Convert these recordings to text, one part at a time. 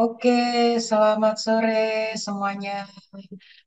Oke, selamat sore semuanya.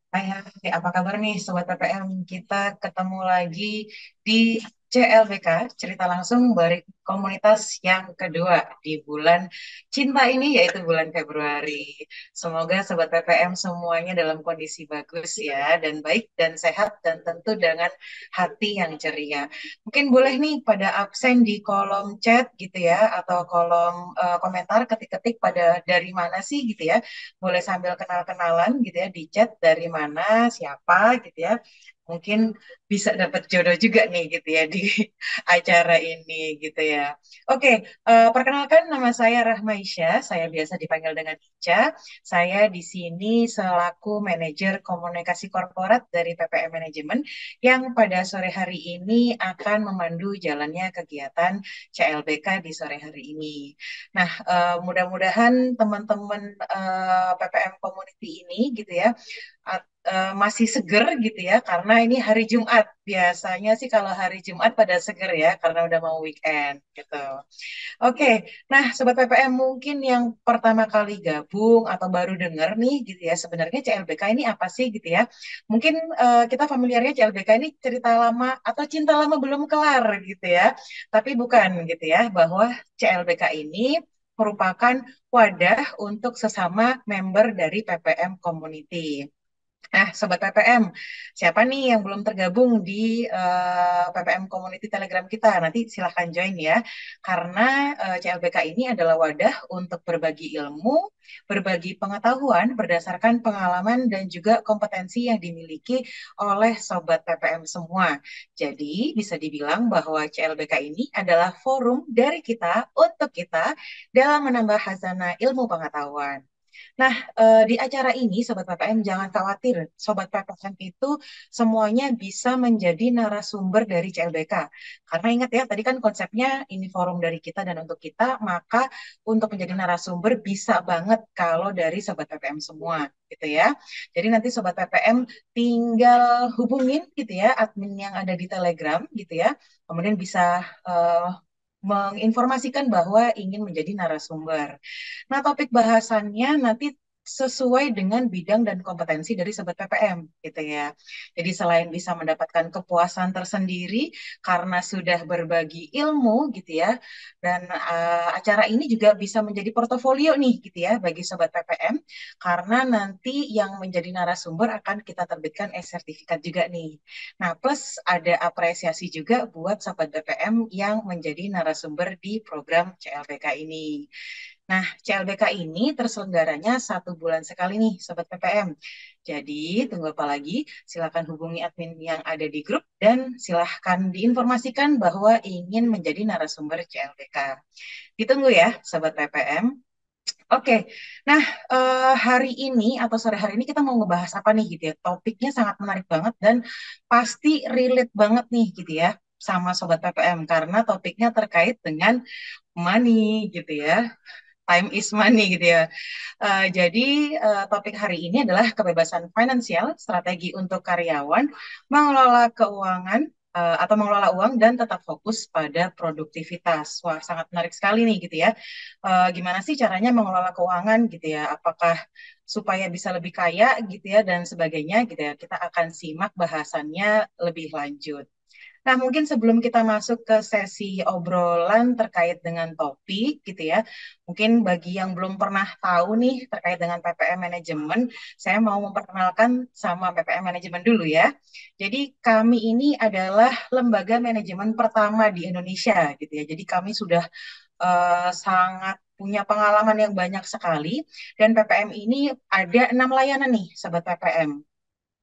Hai, apa kabar nih Sobat PPM? Kita ketemu lagi di CLBK, cerita langsung dari komunitas yang kedua di bulan cinta ini, yaitu bulan Februari. Semoga Sobat PPM semuanya dalam kondisi bagus ya, dan baik dan sehat, dan tentu dengan hati yang ceria. Mungkin boleh nih pada absen di kolom chat gitu ya, atau kolom komentar ketik-ketik pada dari mana sih gitu ya. Boleh sambil kenal-kenalan gitu ya di chat dari mana, siapa gitu ya. Mungkin bisa dapat jodoh juga nih gitu ya di acara ini gitu ya. Oke, perkenalkan nama saya Rahma Isya, saya biasa dipanggil dengan Ica. Saya di sini selaku manajer komunikasi korporat dari PPM Manajemen yang pada sore hari ini akan memandu jalannya kegiatan CLBK di sore hari ini. Nah, mudah-mudahan teman-teman PPM Community ini gitu ya masih seger gitu ya karena ini hari Jumat. Biasanya sih kalau hari Jumat pada seger ya karena udah mau weekend gitu. Oke, nah Sobat PPM mungkin yang pertama kali gabung atau baru dengar nih gitu ya, sebenarnya CLBK ini apa sih gitu ya. Mungkin kita familiarnya CLBK ini cerita lama atau cinta lama belum kelar gitu ya. Tapi bukan gitu ya, bahwa CLBK ini merupakan wadah untuk sesama member dari PPM Community. Nah, Sobat PPM, siapa nih yang belum tergabung di PPM Community Telegram kita? Nanti silahkan join ya. Karena CLBK ini adalah wadah untuk berbagi ilmu, berbagi pengetahuan berdasarkan pengalaman dan juga kompetensi yang dimiliki oleh Sobat PPM semua. Jadi, bisa dibilang bahwa CLBK ini adalah forum dari kita untuk kita dalam menambah hazana ilmu pengetahuan. Nah, di acara ini Sobat PPM jangan khawatir. Sobat PPM itu semuanya bisa menjadi narasumber dari CLBK. Karena ingat ya, tadi kan konsepnya ini forum dari kita dan untuk kita, maka untuk menjadi narasumber bisa banget kalau dari Sobat PPM semua, gitu ya. Jadi nanti Sobat PPM tinggal hubungin gitu ya, admin yang ada di Telegram gitu ya. Kemudian bisa menginformasikan bahwa ingin menjadi narasumber. Nah, topik bahasannya nanti sesuai dengan bidang dan kompetensi dari Sobat PPM gitu ya. Jadi selain bisa mendapatkan kepuasan tersendiri karena sudah berbagi ilmu gitu ya, dan acara ini juga bisa menjadi portofolio nih gitu ya bagi Sobat PPM karena nanti yang menjadi narasumber akan kita terbitkan e-sertifikat juga nih. Nah, plus ada apresiasi juga buat Sobat PPM yang menjadi narasumber di program CLBK ini. Nah, CLBK ini terselenggaranya 1 bulan sekali nih, Sobat PPM. Jadi, tunggu apa lagi? Silakan hubungi admin yang ada di grup dan silakan diinformasikan bahwa ingin menjadi narasumber CLBK. Ditunggu ya, Sobat PPM. Oke, nah hari ini atau sore hari ini kita mau ngebahas apa nih gitu ya? Topiknya sangat menarik banget dan pasti relate banget nih gitu ya sama Sobat PPM karena topiknya terkait dengan money gitu ya. Time is money gitu ya. Jadi topik hari ini adalah kebebasan finansial, strategi untuk karyawan, mengelola keuangan atau mengelola uang dan tetap fokus pada produktivitas. Wah, sangat menarik sekali nih gitu ya. Gimana sih caranya mengelola keuangan gitu ya? Apakah supaya bisa lebih kaya gitu ya dan sebagainya gitu ya. Kita akan simak bahasannya lebih lanjut. Nah, mungkin sebelum kita masuk ke sesi obrolan terkait dengan topik gitu ya, mungkin bagi yang belum pernah tahu nih terkait dengan PPM Manajemen, saya mau memperkenalkan sama PPM Manajemen dulu ya. Jadi kami ini adalah lembaga manajemen pertama di Indonesia gitu ya. Jadi kami sudah sangat punya pengalaman yang banyak sekali dan PPM ini ada 6 layanan nih, Sobat PPM.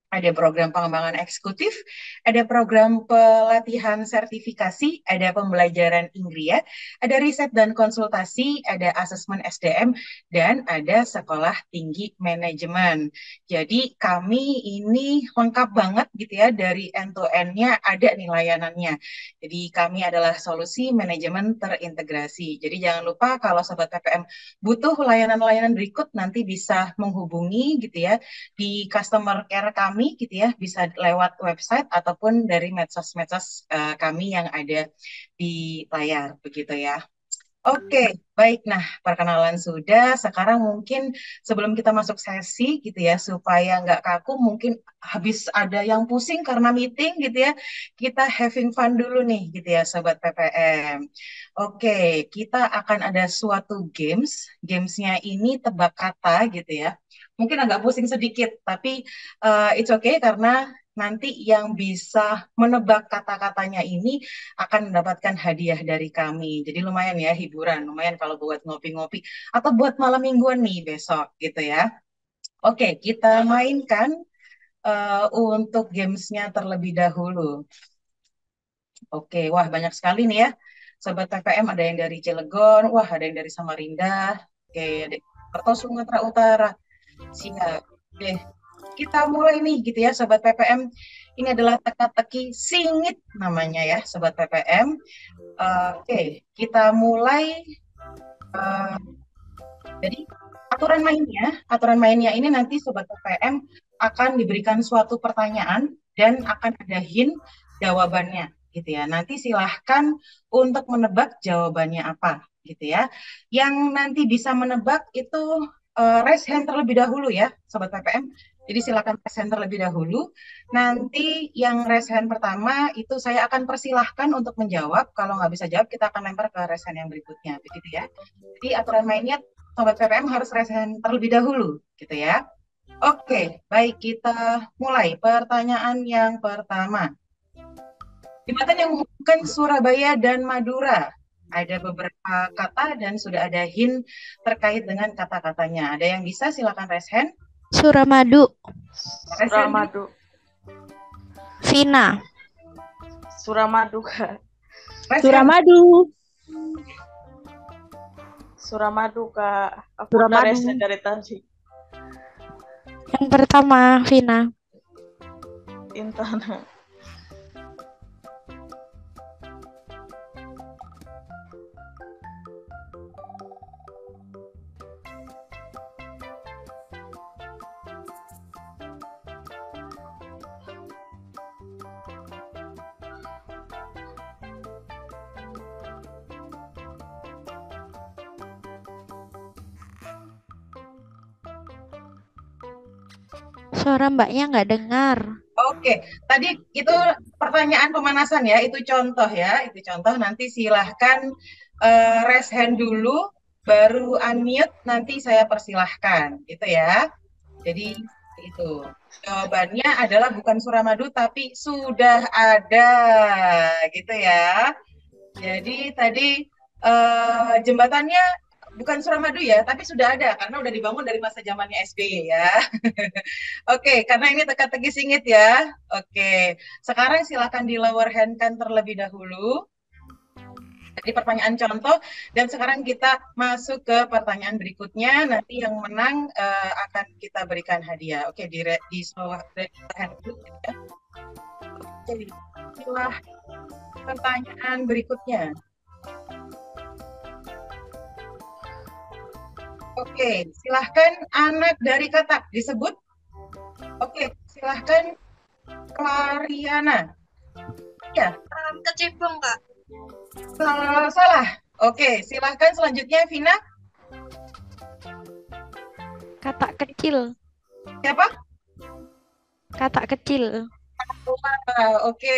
Ada program pengembangan eksekutif, ada program pelatihan sertifikasi, ada pembelajaran Inggris, ada riset dan konsultasi, ada asesmen SDM, dan ada sekolah tinggi manajemen. Jadi kami ini lengkap banget gitu ya, dari end to end-nya ada nih layanannya. Jadi kami adalah solusi manajemen terintegrasi. Jadi jangan lupa kalau Sobat PPM butuh layanan-layanan berikut nanti bisa menghubungi gitu ya di customer care kami gitu ya, bisa lewat website ataupun dari medsos-medsos kami yang ada di layar begitu ya. Oke, baik. Nah, perkenalan sudah. Sekarang mungkin sebelum kita masuk sesi gitu ya, supaya nggak kaku, mungkin habis ada yang pusing karena meeting gitu ya, kita having fun dulu nih gitu ya, Sobat PPM. Oke, kita akan ada suatu games. Gamesnya ini tebak kata gitu ya. Mungkin agak pusing sedikit, tapi it's okay karena nanti yang bisa menebak kata-katanya ini akan mendapatkan hadiah dari kami. Jadi lumayan ya hiburan, lumayan kalau buat ngopi-ngopi atau buat malam mingguan nih besok gitu ya. Oke, kita mainkan untuk gamesnya terlebih dahulu. Oke, wah banyak sekali nih ya. Sobat PPM ada yang dari Cilegon, wah ada yang dari Samarinda, oke, ada yang dari Porto Sumatera Utara. Siap. Oke, kita mulai nih gitu ya Sobat PPM. Ini adalah teka-teki singit namanya ya Sobat PPM. Oke, kita mulai. eh, jadi aturan mainnya ini nanti Sobat PPM akan diberikan suatu pertanyaan dan akan ada hint jawabannya gitu ya. Nanti silahkan untuk menebak jawabannya apa gitu ya. Yang nanti bisa menebak itu raise hand terlebih dahulu ya Sobat PPM. Jadi silakan raise hand terlebih dahulu. Nanti yang raise hand pertama itu saya akan persilahkan untuk menjawab. Kalau nggak bisa jawab, kita akan lempar ke raise hand yang berikutnya. Begitu ya. Jadi aturan mainnya Sobat PPM harus raise hand terlebih dahulu, gitu ya. Oke, baik kita mulai. Pertanyaan yang pertama. Jembatan yang menghubungkan Surabaya dan Madura. Ada beberapa kata dan sudah ada hint terkait dengan kata-katanya. Ada yang bisa silakan raise hand. Suramadu. Raise hand. Suramadu. Vina. Suramadu, Kak. Raise hand. Suramadu. Suramadu, Kak. Aku udah Suramadu. resen dari tadi. Yang pertama, Vina. Intan. Suara mbaknya nggak dengar. Oke, tadi itu pertanyaan pemanasan ya, itu contoh ya, itu contoh. Nanti silahkan raise hand dulu, baru unmute, nanti saya persilahkan, gitu ya. Jadi itu jawabannya adalah bukan Suramadu, tapi sudah ada, gitu ya. Jadi tadi jembatannya bukan Suramadu ya, tapi sudah ada karena udah dibangun dari masa zamannya SBY ya. Oke, karena ini teka-teki singit ya. Oke, sekarang silakan di lower hand kan terlebih dahulu. Jadi pertanyaan contoh dan sekarang kita masuk ke pertanyaan berikutnya. Nanti yang menang akan kita berikan hadiah. Oke, di bawah hand dulu ya. Oke, inilah pertanyaan berikutnya. Oke, silahkan anak dari Katak disebut. Oke, silahkan Clariana. Ya, Kecipung, Kak. salah. Oke, silahkan selanjutnya Vina. Kata kecil. Siapa? Kata kecil. Oke,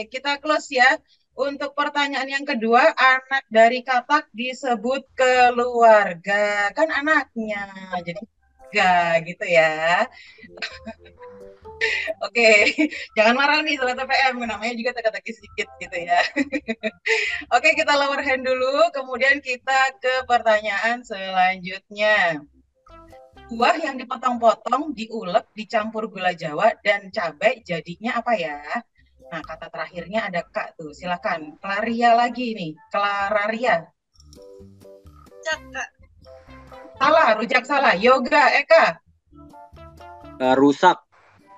kita close ya. Untuk pertanyaan yang kedua, anak dari Katak disebut keluarga. Kan anaknya, jadi keluarga gitu ya. Oke, jangan marah nih Sobat TPM, namanya juga teka-teki sedikit gitu ya. Oke, kita lower hand dulu, kemudian kita ke pertanyaan selanjutnya. Buah yang dipotong-potong, diulek, dicampur gula Jawa dan cabai jadinya apa ya? Nah, kata terakhirnya ada Kak tuh, silakan. Klaria lagi nih, Klararia. Cak, Kak. Salah, rujak salah. Yoga, Eka. Rusak.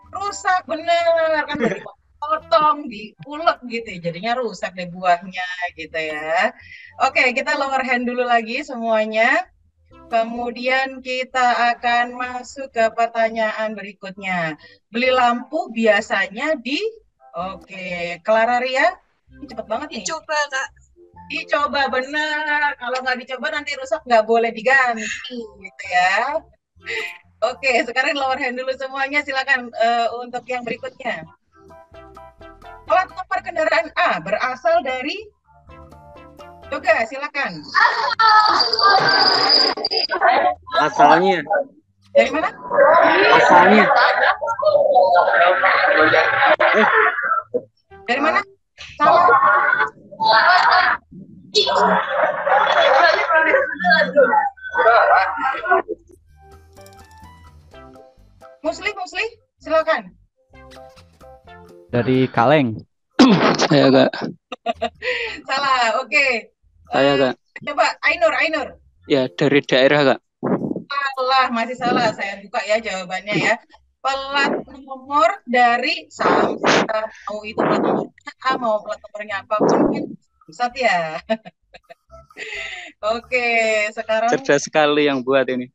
Rusak, bener. Kan udah dipotong, diulek gitu ya. Jadinya rusak deh buahnya gitu ya. Oke, kita lower hand dulu lagi semuanya. Kemudian kita akan masuk ke pertanyaan berikutnya. Beli lampu biasanya di... Oke, Clara Ria, ini cepet banget nih. Dicoba, Kak. Dicoba benar. Kalau nggak dicoba nanti rusak nggak boleh diganti gitu ya. Oke, sekarang lower hand dulu semuanya. Silakan untuk yang berikutnya. Plat nomor kendaraan A berasal dari Yoga, silakan. Asalnya. Dari mana? Asalnya. Dari mana? Salah. Musli, silakan. Dari Kaleng. Saya Kak. Salah, oke. Saya Kak. Coba Ainur. Ya, dari daerah Kak. Salah, masih salah. Saya buka ya jawabannya ya. Plat nomor dari Samsat. Mau itu plat nomornya A, mau plat nomornya apapun kan Samsat ya. Oke, sekarang Cerdas sekali yang buat ini.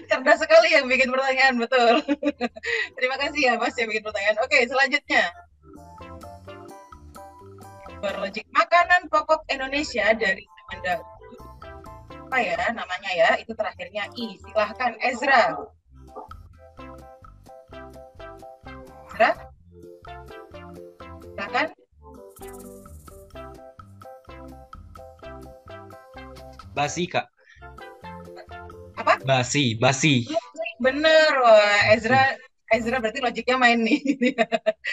cerdas sekali yang bikin pertanyaan, betul. Terima kasih ya Mas yang bikin pertanyaan. Oke, selanjutnya. Berlogik makanan pokok Indonesia dari zaman dahulu. Apa ya namanya ya? Itu terakhirnya I. Silahkan Ezra. Ezra? Silahkan. Basi, Kak. Apa? Basi. Bener, wah Ezra berarti logiknya main nih.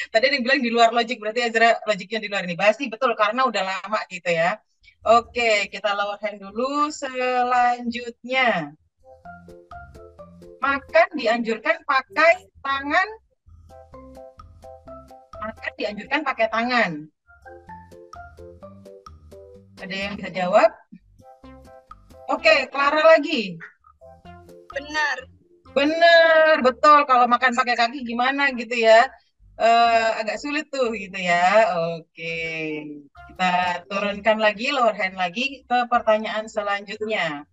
Tadi ada yang bilang di luar logik, berarti Ezra logiknya di luar ini. Pasti betul karena udah lama gitu ya. Oke, kita lower hand dulu. Selanjutnya, makan dianjurkan pakai tangan. Makan dianjurkan pakai tangan. Ada yang bisa jawab? Oke, Clara lagi. Benar. Bener, betul. Kalau makan pakai kaki gimana gitu ya? Agak sulit tuh gitu ya. Oke, kita turunkan lagi, lower hand lagi ke pertanyaan selanjutnya.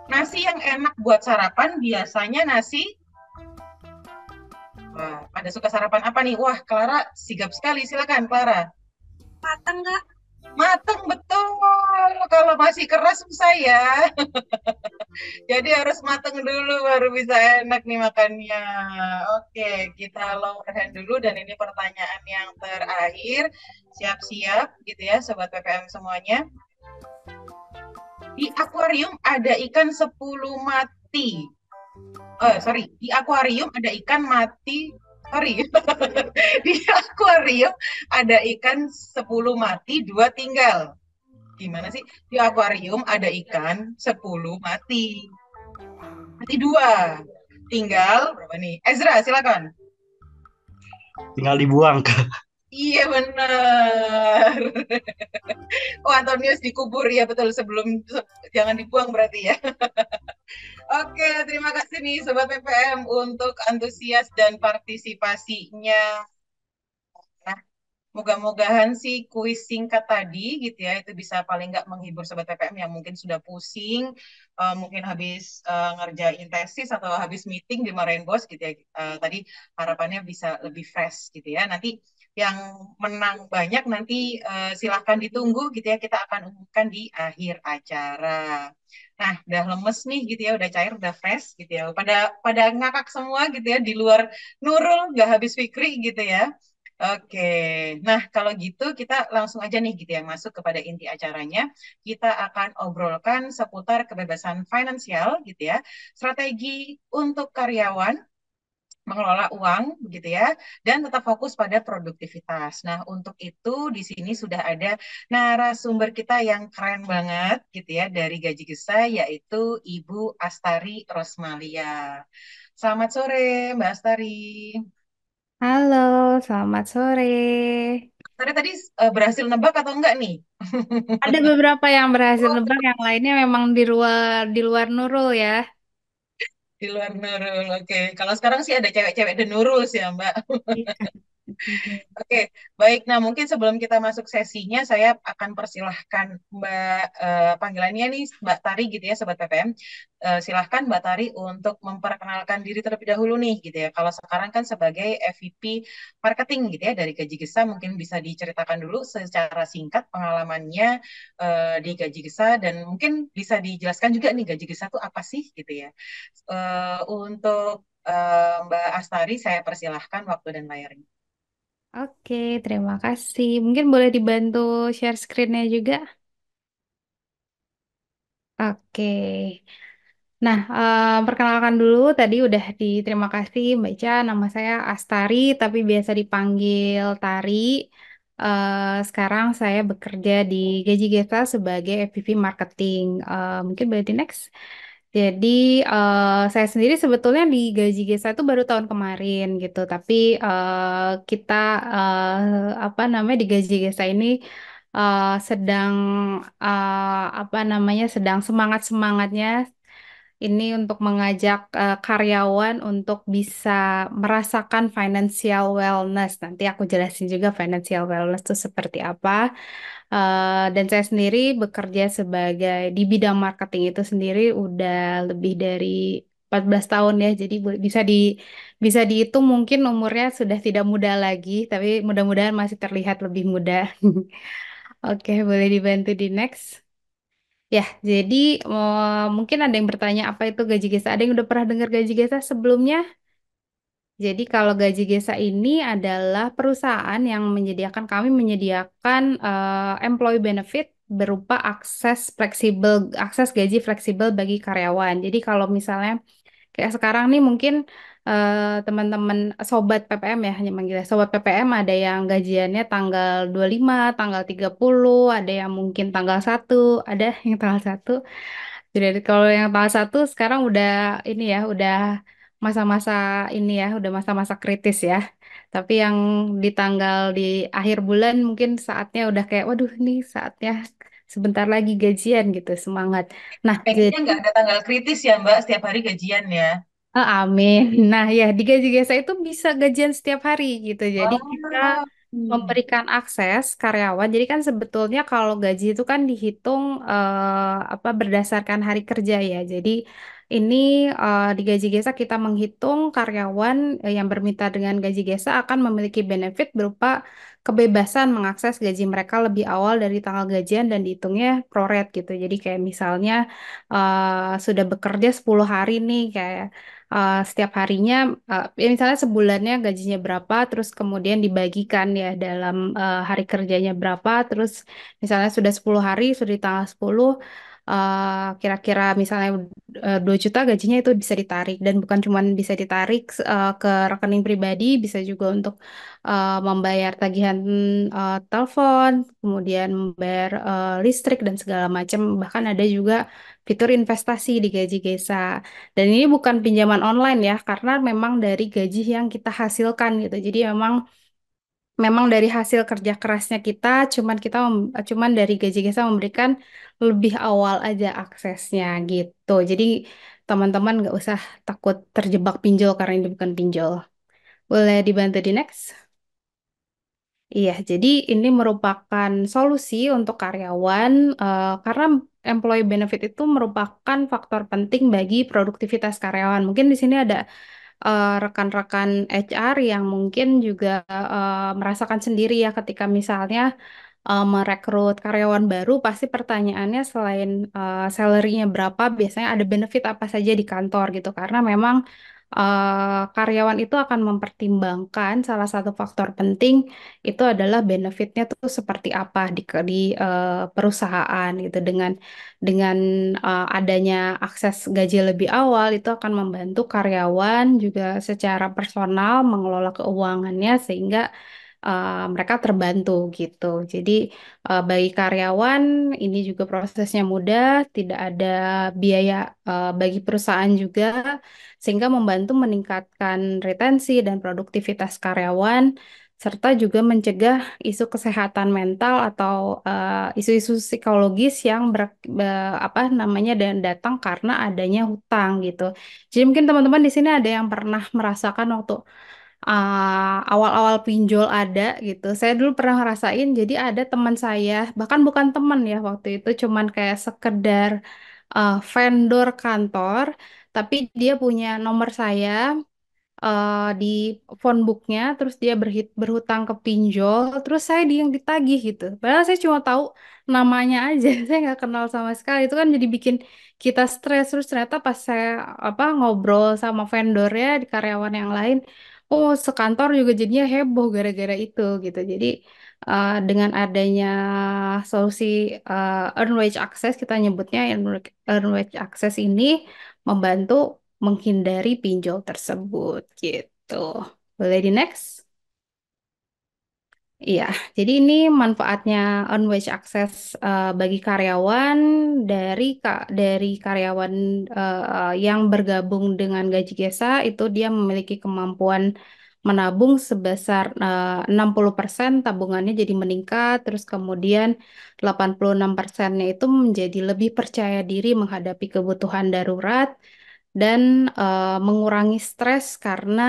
Nasi yang enak buat sarapan biasanya nasi. Wah, pada suka sarapan apa nih? Wah, Clara sigap sekali. Silakan, Clara. Matang nggak? Mateng betul. Kalau masih keras susah ya. Jadi harus mateng dulu baru bisa enak nih makannya. Oke, kita lower hand dulu dan ini pertanyaan yang terakhir. Siap-siap gitu ya Sobat PPM semuanya. Di akuarium ada ikan 10 mati. Di akuarium ada ikan mati. Di akuarium ada ikan 10 mati, 2 tinggal. Gimana sih? Di akuarium ada ikan 10 mati. Mati 2. Tinggal berapa nih? Ezra, silakan. Tinggal dibuang, Kak. Iya benar. Oh, Antonius dikubur ya betul jangan dibuang berarti ya. Oke, terima kasih nih Sobat PPM untuk antusias dan partisipasinya. Nah, moga-mogahan sih kuis singkat tadi gitu ya, itu bisa paling nggak menghibur Sobat PPM yang mungkin sudah pusing, mungkin habis ngerjain tesis atau habis meeting dimarahin bos gitu ya. Tadi harapannya bisa lebih fresh gitu ya. Nanti yang menang banyak nanti silahkan ditunggu gitu ya, kita akan umumkan di akhir acara. Nah, udah lemes nih gitu ya, udah cair, udah fresh gitu ya. Pada ngakak semua gitu ya, di luar Nurul, nggak habis Fikri gitu ya. Oke, nah kalau gitu kita langsung aja nih gitu ya masuk kepada inti acaranya. Kita akan obrolkan seputar kebebasan finansial gitu ya, strategi untuk karyawan mengelola uang gitu ya, dan tetap fokus pada produktivitas. Nah untuk itu di sini sudah ada narasumber kita yang keren banget gitu ya dari Gaji Gesa yaitu Ibu Astari Rosmalia. Selamat sore Mbak Astari. Halo, selamat sore. Tadi berhasil nebak atau enggak nih? Ada beberapa yang berhasil nebak, yang lainnya memang di luar Nurul ya. Di luar Nurul, oke. Kalau sekarang sih ada cewek-cewek The Nurul sih ya, Mbak. Iya. Oke, baik. Nah, mungkin sebelum kita masuk sesinya, saya akan persilahkan Mbak, panggilannya nih Mbak Tari gitu ya, Sobat PPM. Silahkan Mbak Tari untuk memperkenalkan diri terlebih dahulu nih gitu ya. Kalau sekarang kan sebagai FVP Marketing gitu ya dari Gaji Gesa, mungkin bisa diceritakan dulu secara singkat pengalamannya di Gaji Gesa dan mungkin bisa dijelaskan juga nih Gaji Gesa itu apa sih gitu ya. Untuk Mbak Astari, saya persilahkan waktu dan layarnya. Oke, terima kasih. Mungkin boleh dibantu share screen-nya juga? Oke. Nah, perkenalkan dulu tadi udah diterima kasih Mbak Ica, nama saya Astari tapi biasa dipanggil Tari. Sekarang saya bekerja di Gaji Gesa sebagai FVP Marketing. Mungkin boleh di next. Jadi saya sendiri sebetulnya di Gaji Gesa itu baru tahun kemarin gitu, tapi kita apa namanya di Gaji Gesa ini sedang apa namanya sedang semangat-semangatnya ini untuk mengajak karyawan untuk bisa merasakan financial wellness. Nanti aku jelasin juga financial wellness itu seperti apa. Dan saya sendiri bekerja sebagai di bidang marketing itu sendiri udah lebih dari 14 tahun ya. Jadi bisa dihitung mungkin umurnya sudah tidak muda lagi, tapi mudah-mudahan masih terlihat lebih muda. Oke, boleh dibantu di next. Ya, jadi mungkin ada yang bertanya apa itu gaji gesa. Ada yang udah pernah dengar gaji gesa sebelumnya? Jadi kalau gaji gesa ini adalah perusahaan yang kami menyediakan employee benefit berupa akses gaji fleksibel bagi karyawan. Jadi kalau misalnya kayak sekarang nih mungkin teman-teman sobat PPM ya, hanya manggilnya sobat PPM ada yang gajiannya tanggal 25, tanggal 30, ada yang mungkin tanggal 1, ada yang tanggal 1. Jadi kalau yang tanggal 1 sekarang udah ini ya, udah masa-masa ini ya, udah masa-masa kritis ya. Tapi yang di akhir bulan mungkin saatnya udah kayak, waduh ini saatnya sebentar lagi gajian gitu, semangat. Nah, Kayaknya jadi nggak ada tanggal kritis ya Mbak, setiap hari gajian ya. Amin. Nah, ya di Gaji Gesa itu bisa gajian setiap hari gitu. Jadi kita Oh, hmm. memberikan akses karyawan. Jadi kan sebetulnya kalau gaji itu kan dihitung apa berdasarkan hari kerja ya. Jadi ini di Gaji Gesa kita menghitung karyawan yang bermitra dengan Gaji Gesa akan memiliki benefit berupa kebebasan mengakses gaji mereka lebih awal dari tanggal gajian dan dihitungnya prorate gitu. Jadi kayak misalnya sudah bekerja 10 hari nih kayak setiap harinya ya misalnya sebulannya gajinya berapa terus kemudian dibagikan ya dalam hari kerjanya berapa terus misalnya sudah 10 hari sudah di tanggal 10 kira-kira misalnya 2 juta gajinya itu bisa ditarik dan bukan cuma bisa ditarik ke rekening pribadi bisa juga untuk membayar tagihan telepon kemudian membayar listrik dan segala macam bahkan ada juga fitur investasi di Gaji Gesa. Dan ini bukan pinjaman online ya, karena memang dari gaji yang kita hasilkan gitu. Jadi memang memang dari hasil kerja kerasnya kita, cuman dari gaji kita memberikan lebih awal aja aksesnya gitu. Jadi teman-teman nggak usah takut terjebak pinjol karena ini bukan pinjol. Boleh dibantu di next? Iya, jadi ini merupakan solusi untuk karyawan karena employee benefit itu merupakan faktor penting bagi produktivitas karyawan. Mungkin di sini ada rekan-rekan HR yang mungkin juga merasakan sendiri ya ketika misalnya merekrut karyawan baru, pasti pertanyaannya selain salary-nya berapa, biasanya ada benefit apa saja di kantor gitu. Karena memang karyawan itu akan mempertimbangkan salah satu faktor penting itu adalah benefitnya tuh seperti apa di perusahaan gitu. Dengan adanya akses gaji lebih awal itu akan membantu karyawan juga secara personal mengelola keuangannya sehingga mereka terbantu gitu. Jadi bagi karyawan ini juga prosesnya mudah, tidak ada biaya bagi perusahaan juga, sehingga membantu meningkatkan retensi dan produktivitas karyawan, serta juga mencegah isu kesehatan mental atau isu-isu psikologis yang apa namanya dan datang karena adanya hutang gitu. Jadi mungkin teman-teman di sini ada yang pernah merasakan waktu awal-awal pinjol ada gitu. Saya dulu pernah ngerasain, jadi ada teman saya, bahkan bukan teman ya waktu itu, cuman kayak sekedar vendor kantor, tapi dia punya nomor saya di phone booknya, terus dia berhutang ke pinjol, terus saya yang ditagih gitu. Padahal saya cuma tahu namanya aja, saya nggak kenal sama sekali. Itu kan jadi bikin kita stres. Terus ternyata pas saya ngobrol sama vendornya di karyawan yang lain, oh sekantor juga jadinya heboh gara-gara itu gitu. Jadi dengan adanya solusi earn wage access, kita nyebutnya earn wage access ini membantu menghindari pinjol tersebut gitu. Boleh di next? Iya, jadi ini manfaatnya earn wage access bagi karyawan dari karyawan yang bergabung dengan Gaji Gesa itu dia memiliki kemampuan menabung sebesar 60%, tabungannya jadi meningkat, terus kemudian 86%-nya itu menjadi lebih percaya diri menghadapi kebutuhan darurat dan mengurangi stres karena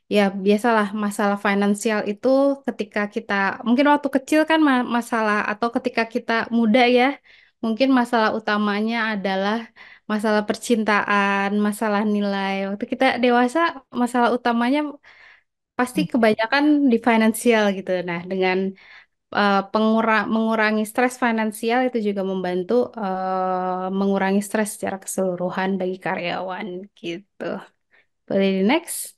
ya biasalah masalah finansial itu ketika kita mungkin waktu kecil kan masalah atau ketika kita muda ya mungkin masalah utamanya adalah masalah percintaan, masalah nilai. Waktu kita dewasa masalah utamanya pasti kebanyakan di finansial gitu. Nah, dengan mengurangi stres finansial itu juga membantu mengurangi stres secara keseluruhan bagi karyawan gitu. Boleh di next?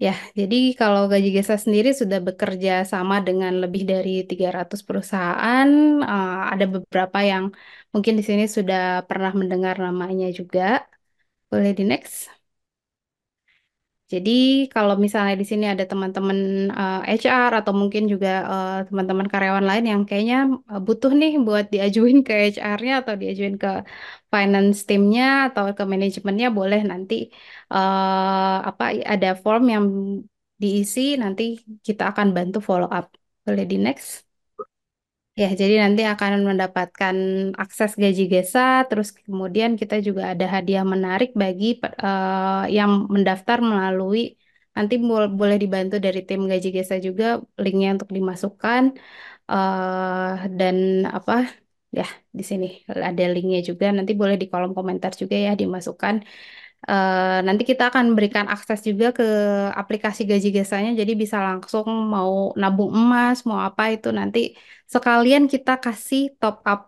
Ya, jadi kalau Gaji Gesa sendiri sudah bekerja sama dengan lebih dari 300 perusahaan. Ada beberapa yang mungkin di sini sudah pernah mendengar namanya juga. Boleh di next? Jadi kalau misalnya di sini ada teman-teman HR atau mungkin juga teman-teman karyawan lain yang kayaknya butuh nih buat diajuin ke HR-nya atau diajuin ke finance team-nya atau ke manajemennya, boleh nanti ada form yang diisi, nanti kita akan bantu follow up. Boleh di next? Ya, jadi nanti akan mendapatkan akses Gaji Gesa, terus kemudian kita juga ada hadiah menarik bagi yang mendaftar melalui, nanti boleh dibantu dari tim Gaji Gesa juga, linknya untuk dimasukkan, eh dan apa, ya di sini ada linknya juga, nanti boleh di kolom komentar juga ya dimasukkan. Nanti kita akan berikan akses juga ke aplikasi Gaji Gesanya, jadi bisa langsung mau nabung emas, mau apa itu nanti sekalian kita kasih top up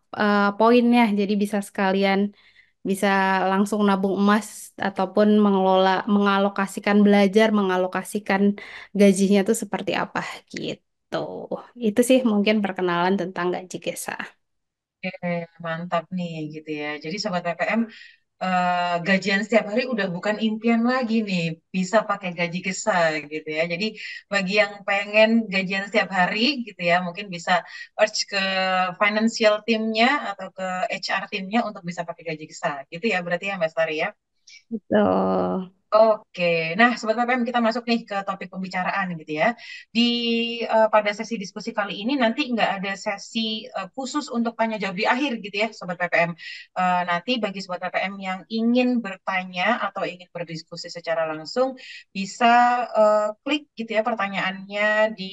poinnya, jadi bisa sekalian bisa langsung nabung emas ataupun mengalokasikan belajar, mengalokasikan gajinya itu seperti apa gitu. Itu sih mungkin perkenalan tentang Gaji Gesa. Oke, mantap nih gitu ya. Jadi Sobat PPM, gajian setiap hari udah bukan impian lagi nih, bisa pakai gaji gesa gitu ya. Jadi bagi yang pengen gajian setiap hari gitu ya, mungkin bisa urge ke financial teamnya atau ke HR teamnya untuk bisa pakai gaji gesa gitu ya. Berarti ya Mbak Stari ya. Betul. Oke, nah Sobat PPM kita masuk nih ke topik pembicaraan gitu ya. Di pada sesi diskusi kali ini nanti nggak ada sesi khusus untuk tanya jawab di akhir gitu ya Sobat PPM. Nanti bagi Sobat PPM yang ingin bertanya atau ingin berdiskusi secara langsung bisa klik gitu ya pertanyaannya di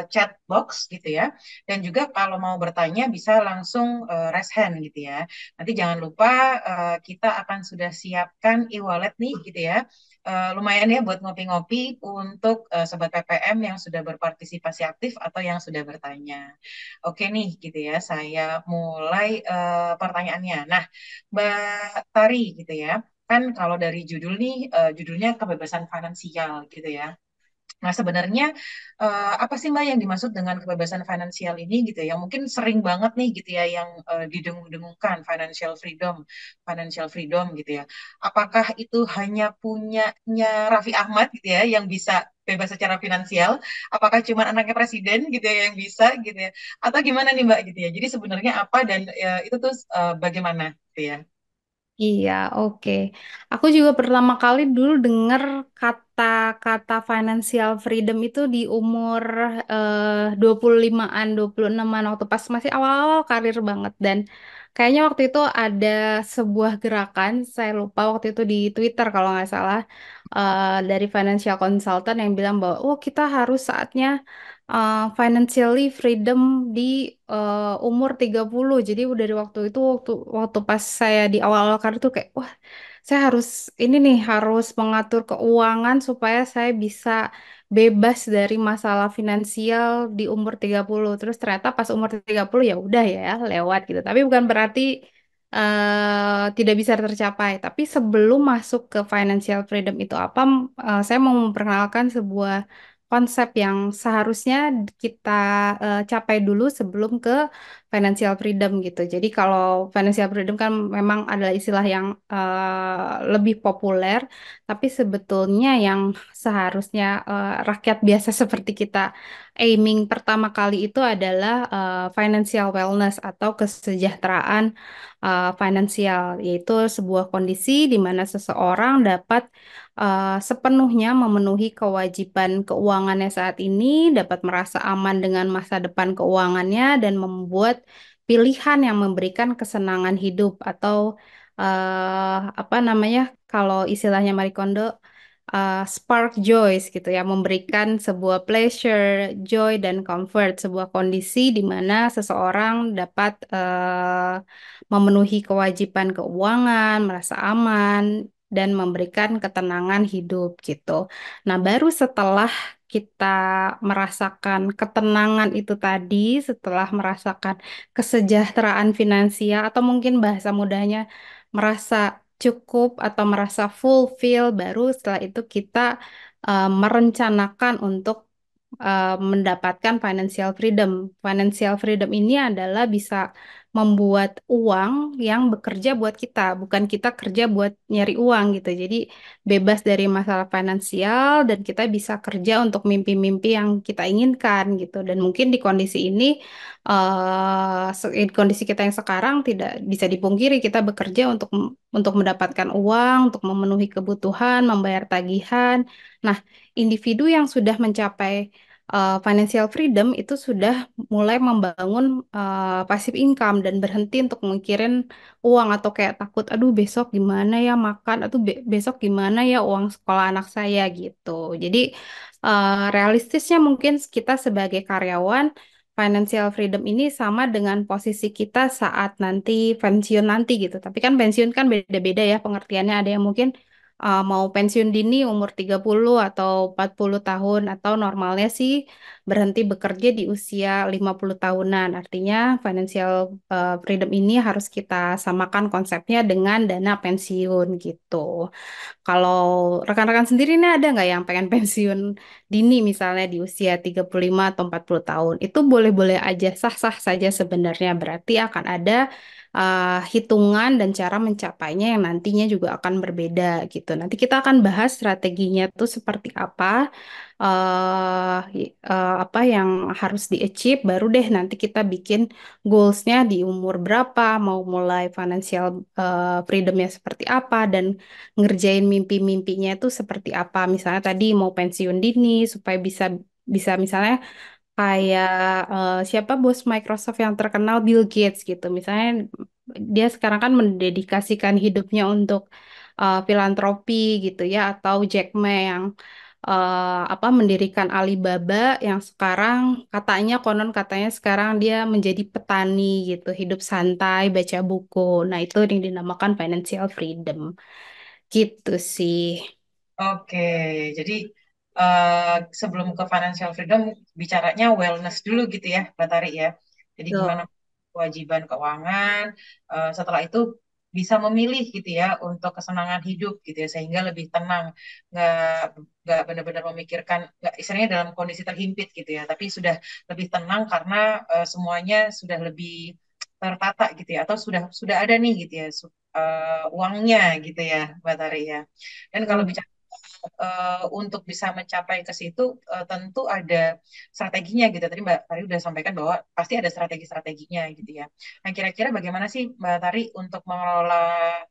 chat box gitu ya. Dan juga kalau mau bertanya bisa langsung raise hand gitu ya. Nanti jangan lupa kita akan sudah siapkan e-wallet nih gitu ya. Lumayan ya buat ngopi-ngopi untuk sobat PPM yang sudah berpartisipasi aktif atau yang sudah bertanya. Oke nih gitu ya, saya mulai pertanyaannya. Nah, Mbak Tari gitu ya, kan kalau dari judul nih, judulnya kebebasan finansial gitu ya. Nah, sebenarnya apa sih Mbak yang dimaksud dengan kebebasan finansial ini gitu ya? Yang mungkin sering banget nih gitu ya yang didengung-dengungkan financial freedom gitu ya. Apakah itu hanya punyanya Raffi Ahmad gitu ya yang bisa bebas secara finansial? Apakah cuma anaknya presiden gitu ya yang bisa gitu ya? Atau gimana nih Mbak gitu ya? Jadi sebenarnya apa dan itu tuh bagaimana gitu ya? Iya, oke. Aku juga pertama kali dulu dengar kata-kata financial freedom itu di umur 25-an, 26-an waktu pas masih awal-awal karir banget. Dan kayaknya waktu itu ada sebuah gerakan, saya lupa waktu itu di Twitter kalau nggak salah, dari financial consultant yang bilang bahwa oh kita harus saatnya financially freedom di umur 30. Jadi dari waktu itu waktu pas saya di awal-awal karir tuh kayak wah saya harus ini nih harus mengatur keuangan supaya saya bisa bebas dari masalah finansial di umur 30. Terus ternyata pas umur 30 ya udah ya lewat gitu. Tapi bukan berarti tidak bisa tercapai. Tapi sebelum masuk ke financial freedom itu apa, saya mau memperkenalkan sebuah konsep yang seharusnya kita capai dulu sebelum ke financial freedom gitu. Jadi kalau financial freedom kan memang adalah istilah yang lebih populer, tapi sebetulnya yang seharusnya rakyat biasa seperti kita aiming pertama kali itu adalah financial wellness atau kesejahteraan finansial, yaitu sebuah kondisi di mana seseorang dapat sepenuhnya memenuhi kewajiban keuangannya saat ini, dapat merasa aman dengan masa depan keuangannya, dan membuat pilihan yang memberikan kesenangan hidup atau apa namanya, kalau istilahnya Marie Kondo, spark joys gitu ya, memberikan sebuah pleasure, joy, dan comfort, sebuah kondisi di mana seseorang dapat memenuhi kewajiban keuangan, merasa aman, dan memberikan ketenangan hidup gitu. Nah, baru setelah kita merasakan ketenangan itu tadi, setelah merasakan kesejahteraan finansial, atau mungkin bahasa mudahnya merasa cukup atau merasa fulfill, baru setelah itu kita merencanakan untuk mendapatkan financial freedom. Financial freedom ini adalah bisa membuat uang yang bekerja buat kita, bukan kita kerja buat nyari uang gitu. Jadi bebas dari masalah finansial dan kita bisa kerja untuk mimpi-mimpi yang kita inginkan gitu. Dan mungkin di kondisi ini, di kondisi kita yang sekarang tidak bisa dipungkiri kita bekerja untuk mendapatkan uang, untuk memenuhi kebutuhan, membayar tagihan. Nah, individu yang sudah mencapai financial freedom itu sudah mulai membangun passive income dan berhenti untuk mikirin uang atau kayak takut, aduh besok gimana ya makan, atau besok gimana ya uang sekolah anak saya gitu. Jadi realistisnya mungkin kita sebagai karyawan financial freedom ini sama dengan posisi kita saat nanti pensiun nanti gitu. Tapi kan pensiun kan beda-beda ya pengertiannya. Ada yang mungkin mau pensiun dini umur 30 atau 40 tahun, atau normalnya sih berhenti bekerja di usia 50 tahunan. Artinya financial freedom ini harus kita samakan konsepnya dengan dana pensiun gitu. Kalau rekan-rekan sendiri nih ada nggak yang pengen pensiun dini misalnya di usia 35 atau 40 tahun? Itu boleh-boleh aja, sah-sah saja sebenarnya. Berarti akan ada hitungan dan cara mencapainya yang nantinya juga akan berbeda gitu. Nanti kita akan bahas strateginya tuh seperti apa, apa yang harus di-achieve, baru deh nanti kita bikin goalsnya di umur berapa, mau mulai financial freedomnya seperti apa, dan ngerjain mimpi-mimpinya itu seperti apa. Misalnya tadi mau pensiun dini supaya bisa bisa misalnya kayak siapa bos Microsoft yang terkenal Bill Gates gitu. Misalnya dia sekarang kan mendedikasikan hidupnya untuk filantropi gitu ya, atau Jack Ma yang apa mendirikan Alibaba yang sekarang katanya konon katanya sekarang dia menjadi petani gitu, hidup santai, baca buku. Nah, itu yang dinamakan financial freedom. Gitu sih. Oke, jadi eh, sebelum ke financial freedom, bicaranya wellness dulu gitu ya, Mbak Tari ya. Jadi gimana Betul. kewajiban keuangan, setelah itu bisa memilih gitu ya untuk kesenangan hidup gitu ya, sehingga lebih tenang, nggak nggak benar-benar memikirkan, nggak istilahnya dalam kondisi terhimpit gitu ya, tapi sudah lebih tenang karena semuanya sudah lebih tertata gitu ya, atau sudah ada nih gitu ya, uangnya gitu ya, Mbak Tari ya. Dan kalau Betul. bicara untuk bisa mencapai ke situ tentu ada strateginya gitu. Tadi Mbak Tari udah sampaikan bahwa pasti ada strategi-strateginya gitu ya. Nah, kira-kira bagaimana sih Mbak Tari untuk mengelola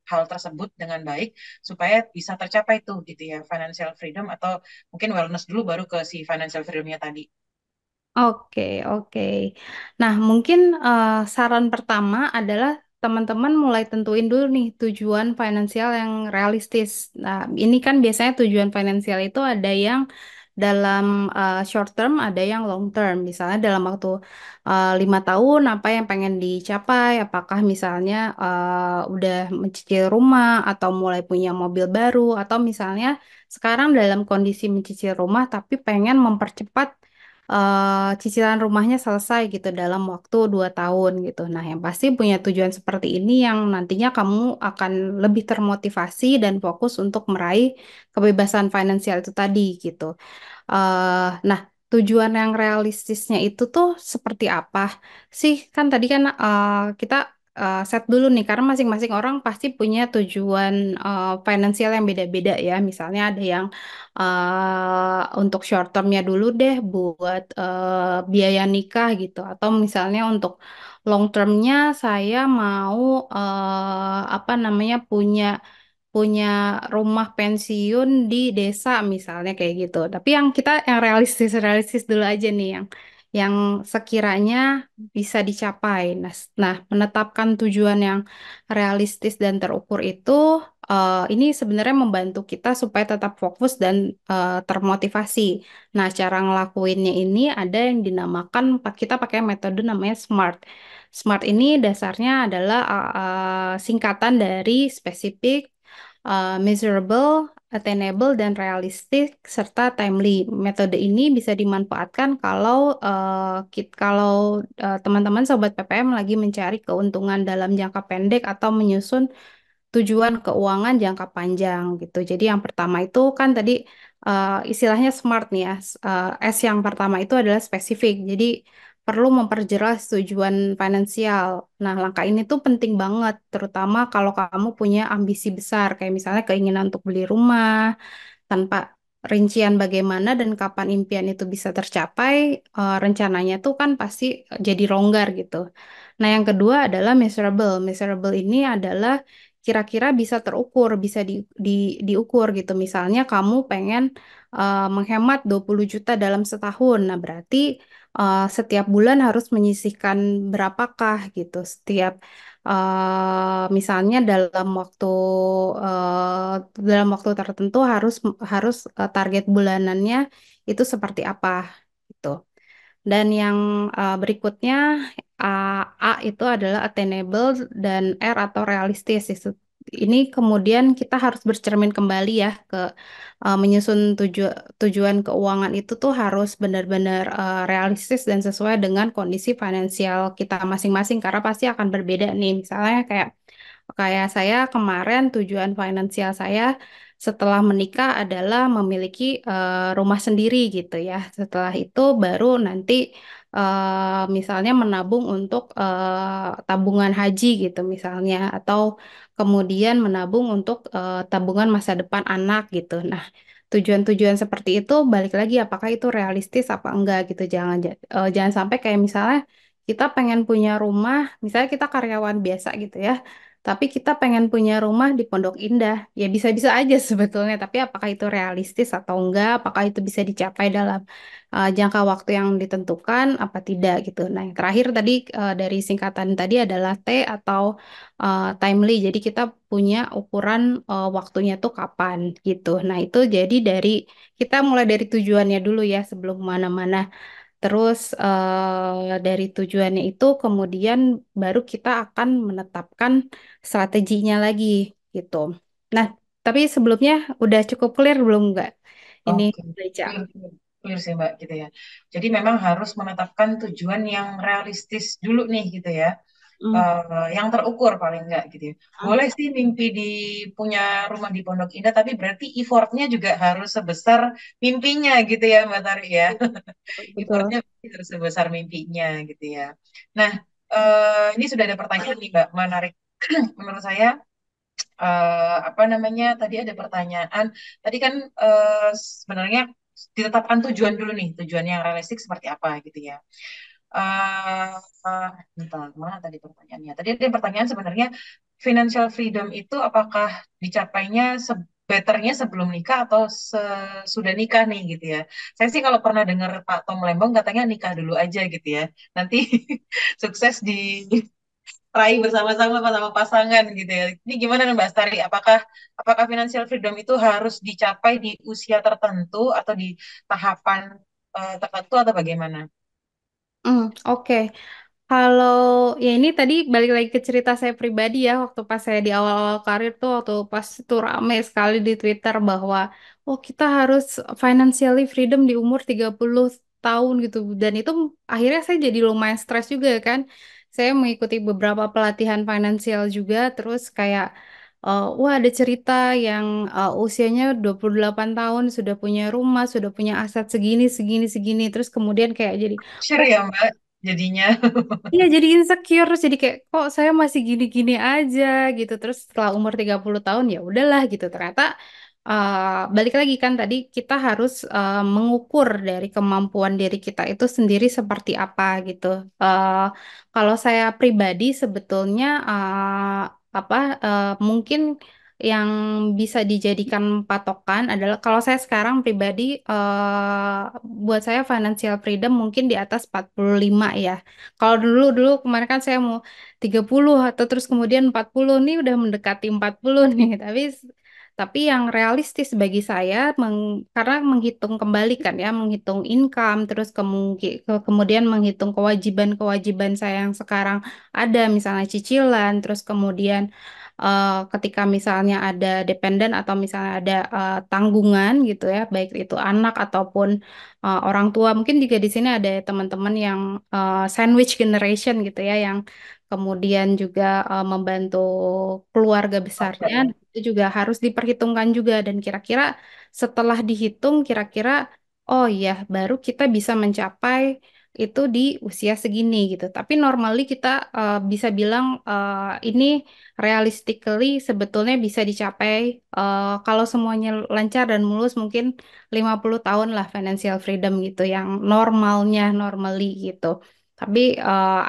hal tersebut dengan baik supaya bisa tercapai tuh gitu ya, financial freedom, atau mungkin wellness dulu baru ke si financial freedomnya tadi. Oke, oke. Nah, mungkin saran pertama adalah teman-teman mulai tentuin dulu nih tujuan finansial yang realistis. Nah, ini kan biasanya tujuan finansial itu ada yang dalam short term, ada yang long term. Misalnya dalam waktu 5 tahun, apa yang pengen dicapai? Apakah misalnya udah mencicil rumah atau mulai punya mobil baru, atau misalnya sekarang dalam kondisi mencicil rumah tapi pengen mempercepat cicilan rumahnya selesai gitu dalam waktu 2 tahun gitu. Nah, yang pasti punya tujuan seperti ini yang nantinya kamu akan lebih termotivasi dan fokus untuk meraih kebebasan finansial itu tadi gitu. Nah, tujuan yang realistisnya itu tuh seperti apa sih? Kan tadi kan kita set dulu nih, karena masing-masing orang pasti punya tujuan finansial yang beda-beda ya. Misalnya ada yang untuk short termnya dulu deh buat biaya nikah gitu, atau misalnya untuk long termnya saya mau apa namanya punya punya rumah pensiun di desa misalnya kayak gitu. Tapi yang kita yang realistis dulu aja nih yang sekiranya bisa dicapai. Nah, menetapkan tujuan yang realistis dan terukur itu ini sebenarnya membantu kita supaya tetap fokus dan termotivasi. Nah, cara ngelakuinnya ini ada yang dinamakan kita pakai metode namanya SMART. SMART ini dasarnya adalah singkatan dari spesifik, measurable, attainable, dan realistik serta timely. Metode ini bisa dimanfaatkan kalau teman-teman sobat PPM lagi mencari keuntungan dalam jangka pendek atau menyusun tujuan keuangan jangka panjang gitu. Jadi yang pertama itu kan tadi istilahnya SMART nih ya. S yang pertama itu adalah spesifik. Jadi perlu memperjelas tujuan finansial. Nah, langkah ini tuh penting banget, terutama kalau kamu punya ambisi besar, kayak misalnya keinginan untuk beli rumah, tanpa rincian bagaimana dan kapan impian itu bisa tercapai, rencananya tuh kan pasti jadi longgar gitu. Nah, yang kedua adalah measurable. Measurable ini adalah kira-kira bisa terukur, bisa diukur gitu. Misalnya kamu pengen menghemat 20 juta dalam setahun. Nah, berarti setiap bulan harus menyisihkan berapakah gitu. Misalnya dalam waktu tertentu harus harus target bulanannya itu seperti apa gitu. Dan yang berikutnya A itu adalah attainable dan R atau realistis. Ini kemudian kita harus bercermin kembali ya ke menyusun tujuan keuangan itu tuh harus benar-benar realistis dan sesuai dengan kondisi finansial kita masing-masing, karena pasti akan berbeda nih. Misalnya kayak kayak saya kemarin tujuan finansial saya setelah menikah adalah memiliki rumah sendiri gitu ya. Setelah itu baru nanti misalnya menabung untuk tabungan haji gitu misalnya, atau kemudian menabung untuk tabungan masa depan anak gitu. Nah, tujuan-tujuan seperti itu balik lagi apakah itu realistis apa enggak gitu. Jangan sampai kayak misalnya kita pengen punya rumah, misalnya kita karyawan biasa gitu ya. Tapi kita pengen punya rumah di Pondok Indah. Ya bisa-bisa aja sebetulnya, tapi apakah itu realistis atau enggak? Apakah itu bisa dicapai dalam jangka waktu yang ditentukan apa tidak gitu. Nah, yang terakhir tadi dari singkatan tadi adalah T atau timely. Jadi kita punya ukuran waktunya tuh kapan gitu. Nah, itu jadi kita mulai dari tujuannya dulu ya sebelum mana-mana. Terus dari tujuannya itu kemudian baru kita akan menetapkan strateginya lagi gitu. Nah, tapi sebelumnya udah cukup clear belum nggak ini Oke, Beca? clear, clear, clear sih Mbak gitu ya. Jadi memang harus menetapkan tujuan yang realistis dulu nih gitu ya. Hmm. Yang terukur paling enggak gitu ya. Boleh sih mimpi di punya rumah di Pondok Indah, tapi berarti effortnya juga harus sebesar mimpinya gitu ya Mbak Tari ya. Betul. Effortnya harus sebesar mimpinya gitu ya. Nah, ini sudah ada pertanyaan nih Mbak, menarik menurut saya. Apa namanya tadi ada pertanyaan tadi kan sebenarnya ditetapkan tujuan dulu nih tujuan yang realistik seperti apa gitu ya. eh Bentar, mana tadi pertanyaannya? Tadi ada pertanyaan sebenarnya financial freedom itu apakah dicapainya betternya sebelum nikah atau sesudah nikah nih gitu ya. Saya sih kalau pernah dengar Pak Tom Lembong katanya nikah dulu aja gitu ya. Nanti sukses di raih bersama-sama sama pasangan gitu ya. Ini gimana nih Mbak Astari? Apakah financial freedom itu harus dicapai di usia tertentu atau di tahapan tertentu atau bagaimana? Oke. Kalau ya ini tadi balik lagi ke cerita saya pribadi ya, waktu pas saya di awal-awal karir tuh, waktu pas itu rame sekali di Twitter bahwa oh kita harus financially freedom di umur 30 tahun gitu. Dan itu akhirnya saya jadi lumayan stres juga kan. Saya mengikuti beberapa pelatihan finansial juga, terus kayak wah ada cerita yang usianya 28 tahun sudah punya rumah, sudah punya aset segini, segini, segini. Terus kemudian kayak jadi Sure ya Mbak, jadinya. iya, jadi insecure terus jadi kayak kok saya masih gini-gini aja gitu. Terus setelah umur 30 tahun ya udahlah gitu. Ternyata balik lagi kan tadi kita harus mengukur dari kemampuan diri kita itu sendiri seperti apa gitu. Eh, Kalau saya pribadi sebetulnya apa mungkin yang bisa dijadikan patokan adalah kalau saya sekarang pribadi buat saya financial freedom mungkin di atas 45 ya. Kalau dulu dulu kemarin kan saya mau 30 atau terus kemudian 40 nih udah mendekati 40 nih. Tapi yang realistis bagi saya karena menghitung kembali kan ya, menghitung income terus kemudian menghitung kewajiban-kewajiban saya yang sekarang ada misalnya cicilan terus kemudian ketika misalnya ada dependen atau misalnya ada tanggungan gitu ya, baik itu anak ataupun orang tua. Mungkin juga di sini ada teman-teman yang sandwich generation gitu ya, yang kemudian juga membantu keluarga besarnya. Oke. Itu juga harus diperhitungkan juga dan kira-kira setelah dihitung kira-kira oh iya baru kita bisa mencapai itu di usia segini gitu. Tapi normally kita bisa bilang ini realistically sebetulnya bisa dicapai kalau semuanya lancar dan mulus mungkin 50 tahun lah financial freedom gitu yang normalnya normally gitu. Tapi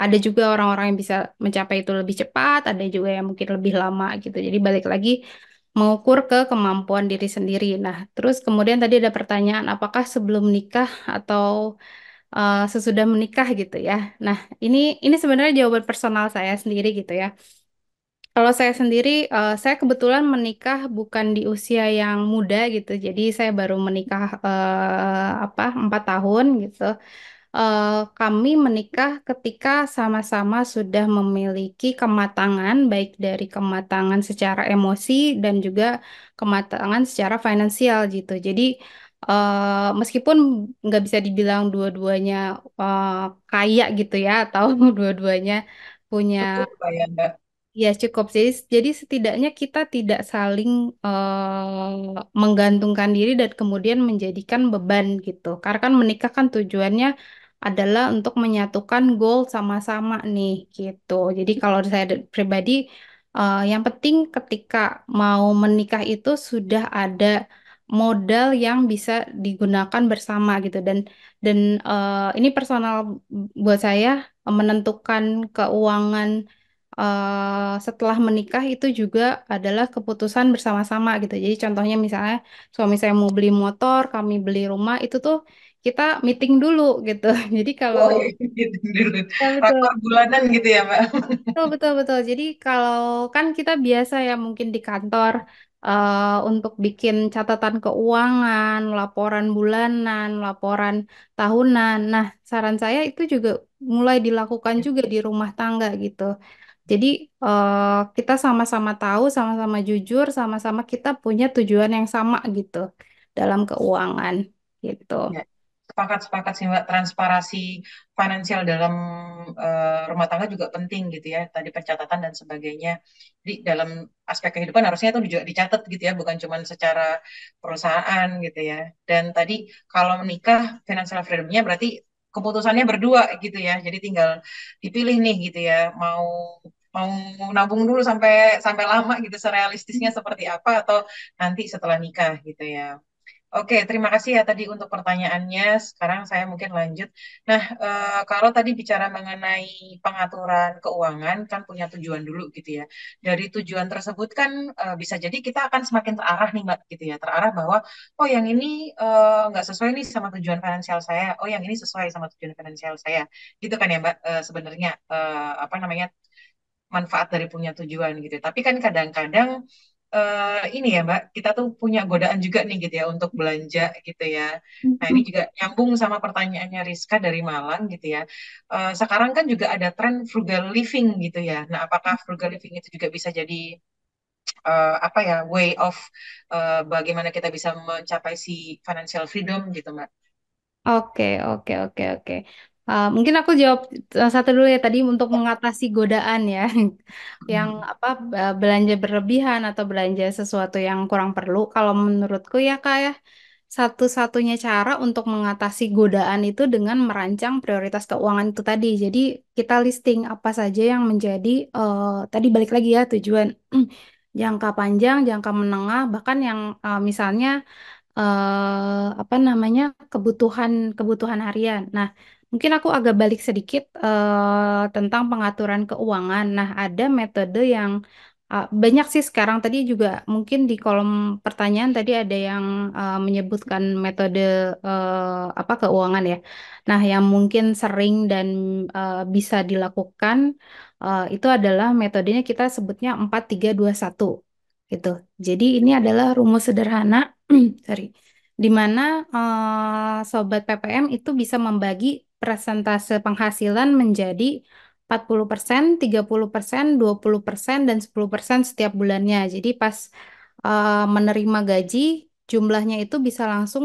ada juga orang-orang yang bisa mencapai itu lebih cepat, ada juga yang mungkin lebih lama gitu. Jadi balik lagi mengukur ke kemampuan diri sendiri. Nah, terus kemudian tadi ada pertanyaan apakah sebelum nikah atau sesudah menikah gitu ya. Nah, ini sebenarnya jawaban personal saya sendiri gitu ya. Kalau saya sendiri, saya kebetulan menikah bukan di usia yang muda gitu. Jadi saya baru menikah 4 tahun gitu. Kami menikah ketika sama-sama sudah memiliki kematangan, baik dari kematangan secara emosi dan juga kematangan secara finansial gitu. Jadi meskipun nggak bisa dibilang dua-duanya eh, kaya gitu ya, atau dua-duanya punya. Cukup Mbak ya Mbak. Ya cukup. Jadi setidaknya kita tidak saling menggantungkan diri dan kemudian menjadikan beban gitu. Karena kan menikah kan tujuannya adalah untuk menyatukan goal sama-sama nih gitu. Jadi kalau saya pribadi, yang penting ketika mau menikah itu sudah ada modal yang bisa digunakan bersama gitu. Dan ini personal buat saya menentukan keuangan setelah menikah itu juga adalah keputusan bersama-sama gitu. Jadi contohnya misalnya suami saya mau beli motor, kami beli rumah, itu tuh kita meeting dulu gitu. Jadi kalau Oh, gitu dulu. ya betul. Rakor bulanan gitu ya Mbak. Betul, betul, betul. Jadi kalau kan kita biasa ya mungkin di kantor untuk bikin catatan keuangan, laporan bulanan, laporan tahunan. Nah, saran saya itu juga mulai dilakukan juga di rumah tangga gitu. Jadi kita sama-sama tahu, sama-sama jujur, sama-sama kita punya tujuan yang sama gitu dalam keuangan gitu. Ya, sepakat sih Mbak. Transparansi finansial dalam rumah tangga juga penting gitu ya. Tadi pencatatan dan sebagainya. Jadi dalam aspek kehidupan harusnya itu juga dicatat gitu ya, bukan cuma secara perusahaan gitu ya. Dan tadi kalau menikah financial freedom-nya berarti keputusannya berdua gitu ya. Jadi tinggal dipilih nih gitu ya, mau mau nabung dulu sampai sampai lama gitu, serealistisnya seperti apa atau nanti setelah nikah gitu ya. Oke, terima kasih ya tadi untuk pertanyaannya. Sekarang saya mungkin lanjut. Nah, kalau tadi bicara mengenai pengaturan keuangan, kan punya tujuan dulu gitu ya. Dari tujuan tersebut kan bisa jadi kita akan semakin terarah nih Mbak, gitu ya. Terarah bahwa, oh yang ini nggak sesuai nih sama tujuan finansial saya. Oh yang ini sesuai sama tujuan finansial saya. Gitu kan ya Mbak, sebenarnya apa namanya manfaat dari punya tujuan gitu. Tapi kan kadang-kadang ini ya Mbak, kita tuh punya godaan juga nih gitu ya untuk belanja gitu ya. Nah ini juga nyambung sama pertanyaannya Rizka dari Malang gitu ya. Sekarang kan juga ada tren frugal living gitu ya. Nah apakah frugal living itu juga bisa jadi apa ya way of bagaimana kita bisa mencapai si financial freedom gitu Mbak? Oke, oke, oke, oke. Mungkin aku jawab satu dulu ya tadi untuk mengatasi godaan ya, yang Hmm. apa belanja berlebihan atau belanja sesuatu yang kurang perlu. Kalau menurutku ya Kak ya, satu-satunya cara untuk mengatasi godaan itu dengan merancang prioritas keuangan itu tadi. Jadi kita listing apa saja yang menjadi tadi balik lagi ya tujuan jangka panjang, jangka menengah, bahkan yang misalnya apa namanya kebutuhan kebutuhan harian. Nah, mungkin aku agak balik sedikit tentang pengaturan keuangan. Nah, ada metode yang banyak sih sekarang. Tadi juga mungkin di kolom pertanyaan tadi ada yang menyebutkan metode apa keuangan ya. Nah, yang mungkin sering dan bisa dilakukan itu adalah metodenya kita sebutnya 4-3-2-1 gitu. Jadi ini adalah rumus sederhana sorry, di mana sobat PPM itu bisa membagi persentase penghasilan menjadi 40%, 30%, 20% dan 10% setiap bulannya. Jadi pas menerima gaji, jumlahnya itu bisa langsung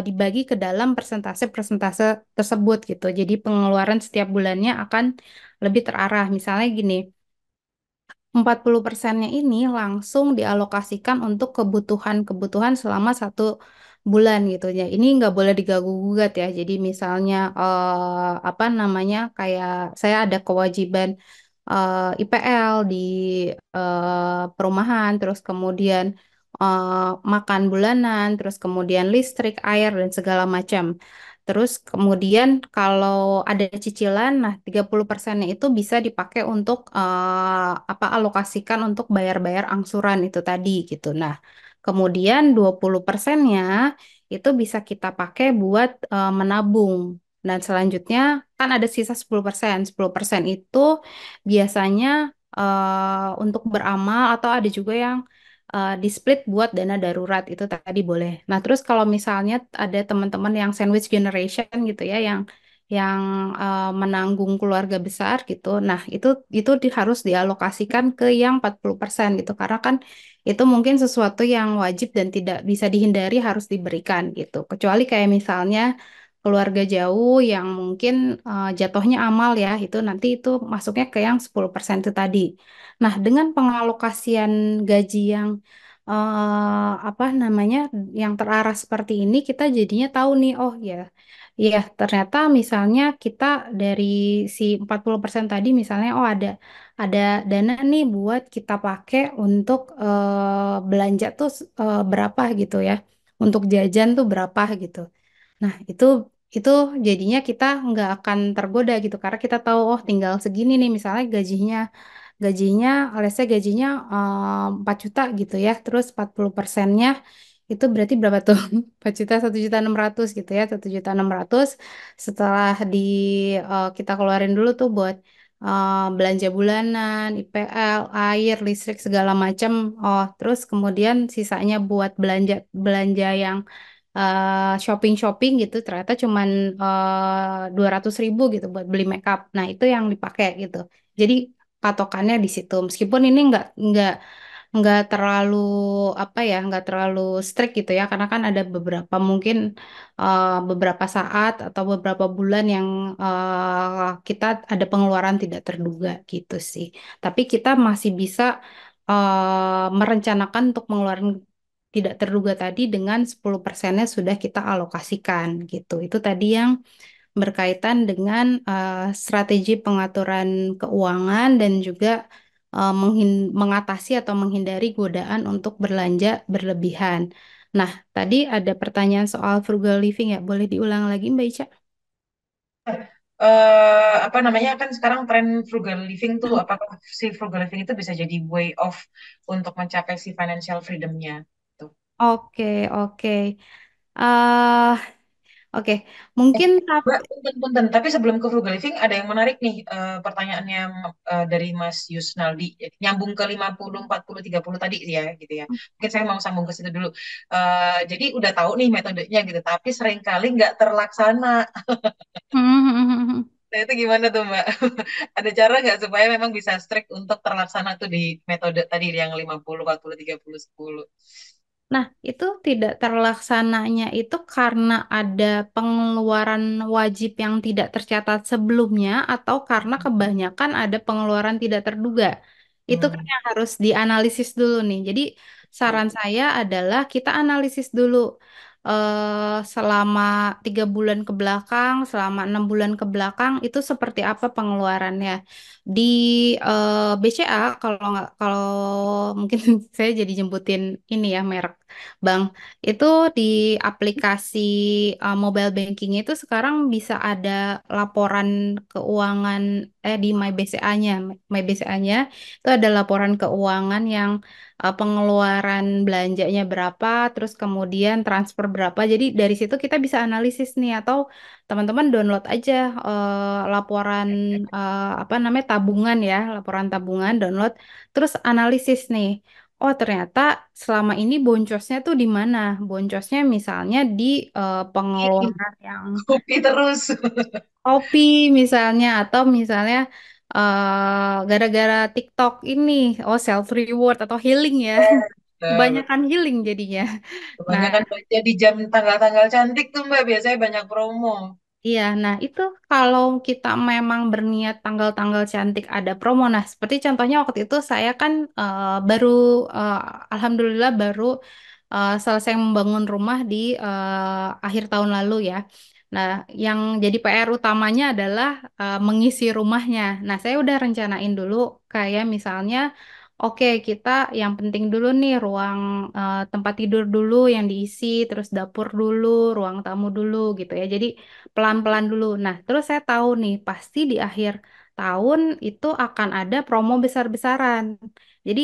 dibagi ke dalam persentase-persentase tersebut gitu. Jadi pengeluaran setiap bulannya akan lebih terarah. Misalnya gini, 40%-nya ini langsung dialokasikan untuk kebutuhan-kebutuhan selama 1 bulan gitu ya. Ini nggak boleh diganggu-gugat ya. Jadi misalnya apa namanya kayak saya ada kewajiban IPL di perumahan, terus kemudian makan bulanan, terus kemudian listrik, air dan segala macam. Terus kemudian kalau ada cicilan, nah 30%-nya itu bisa dipakai untuk apa alokasikan untuk bayar-bayar angsuran itu tadi gitu. Nah, kemudian 20%-nya itu bisa kita pakai buat menabung. Dan selanjutnya kan ada sisa 10%. 10% itu biasanya untuk beramal atau ada juga yang di-split buat dana darurat itu tadi boleh. Nah, terus kalau misalnya ada teman-teman yang sandwich generation gitu ya, yang menanggung keluarga besar gitu. Nah, itu harus dialokasikan ke yang 40% gitu. Karena kan itu mungkin sesuatu yang wajib dan tidak bisa dihindari harus diberikan gitu. Kecuali kayak misalnya keluarga jauh yang mungkin jatuhnya amal ya, itu nanti itu masuknya ke yang 10% itu tadi. Nah, dengan pengalokasian gaji yang apa namanya yang terarah seperti ini kita jadinya tahu nih oh ya ya ternyata misalnya kita dari si 40% tadi misalnya oh ada dana nih buat kita pakai untuk belanja tuh berapa gitu ya. Untuk jajan tuh berapa gitu. Nah, itu jadinya kita nggak akan tergoda gitu karena kita tahu oh tinggal segini nih misalnya gajinya let's say gajinya 4 juta gitu ya terus 40%-nya itu berarti berapa tuh 4 juta 1.600.000 gitu ya 1.600.000 setelah kita keluarin dulu tuh buat belanja bulanan IPL air listrik segala macam oh terus kemudian sisanya buat belanja belanja yang shopping-shopping gitu ternyata cuman 200.000 gitu buat beli makeup. Nah itu yang dipakai gitu. Jadi patokannya di situ. Meskipun ini nggak terlalu apa ya nggak terlalu strict gitu ya karena kan ada beberapa mungkin beberapa saat atau beberapa bulan yang kita ada pengeluaran tidak terduga gitu sih. Tapi kita masih bisa merencanakan untuk pengeluaran tidak terduga tadi dengan 10%-nya sudah kita alokasikan gitu. Itu tadi yang berkaitan dengan strategi pengaturan keuangan dan juga mengatasi atau menghindari godaan untuk belanja berlebihan. Nah, tadi ada pertanyaan soal frugal living ya, boleh diulang lagi Mbak Ica? Apa namanya kan sekarang tren frugal living tuh apakah si frugal living itu bisa jadi way of untuk mencapai si financial freedom-nya tuh. Oke, oke. eh Oke, Eh, mungkin Mbak, punten. Tapi sebelum ke frugal living, ada yang menarik nih pertanyaannya dari Mas Yusnaldi. Jadi, nyambung ke 50, 40, 30 tadi ya, gitu ya. Mungkin saya mau sambung ke situ dulu. Jadi udah tahu nih metodenya gitu, tapi seringkali nggak terlaksana. Nah, itu gimana tuh, Mbak? Ada cara nggak supaya memang bisa strict untuk terlaksana tuh di metode tadi yang 50, 40, 30, 10? Nah, itu tidak terlaksananya itu karena ada pengeluaran wajib yang tidak tercatat sebelumnya atau karena kebanyakan ada pengeluaran tidak terduga. Itu kan Hmm. yang harus dianalisis dulu nih. Jadi, saran saya adalah kita analisis dulu selama 3 bulan ke belakang, selama 6 bulan ke belakang itu seperti apa pengeluarannya. Di BCA kalau mungkin saya jadi jemputin ini ya merek Bang, itu di aplikasi mobile banking itu sekarang bisa ada laporan keuangan di MyBCA-nya. MyBCA-nya itu ada laporan keuangan yang pengeluaran belanjanya berapa, terus kemudian transfer berapa. Jadi dari situ kita bisa analisis nih atau teman-teman download aja laporan apa namanya tabungan ya, laporan tabungan download, terus analisis nih. Oh, ternyata selama ini boncosnya tuh di mana? Boncosnya misalnya di pengeluaran yang Kopi terus. kopi misalnya atau misalnya gara-gara TikTok ini, oh self reward atau healing ya. Betul. Kebanyakan healing jadinya. Nah, Kebanyakan baca di jam tanggal-tanggal cantik tuh Mbak, biasanya banyak promo. iya, nah itu kalau kita memang berniat tanggal-tanggal cantik ada promo. Nah, seperti contohnya waktu itu saya kan baru, eh, alhamdulillah baru selesai membangun rumah di akhir tahun lalu ya. Nah, yang jadi PR utamanya adalah mengisi rumahnya. Nah, saya udah rencanain dulu kayak misalnya, oke kita yang penting dulu nih ruang tempat tidur dulu yang diisi, terus dapur dulu, ruang tamu dulu gitu ya. Jadi pelan-pelan dulu. Nah, terus saya tahu nih, pasti di akhir tahun itu akan ada promo besar-besaran. Jadi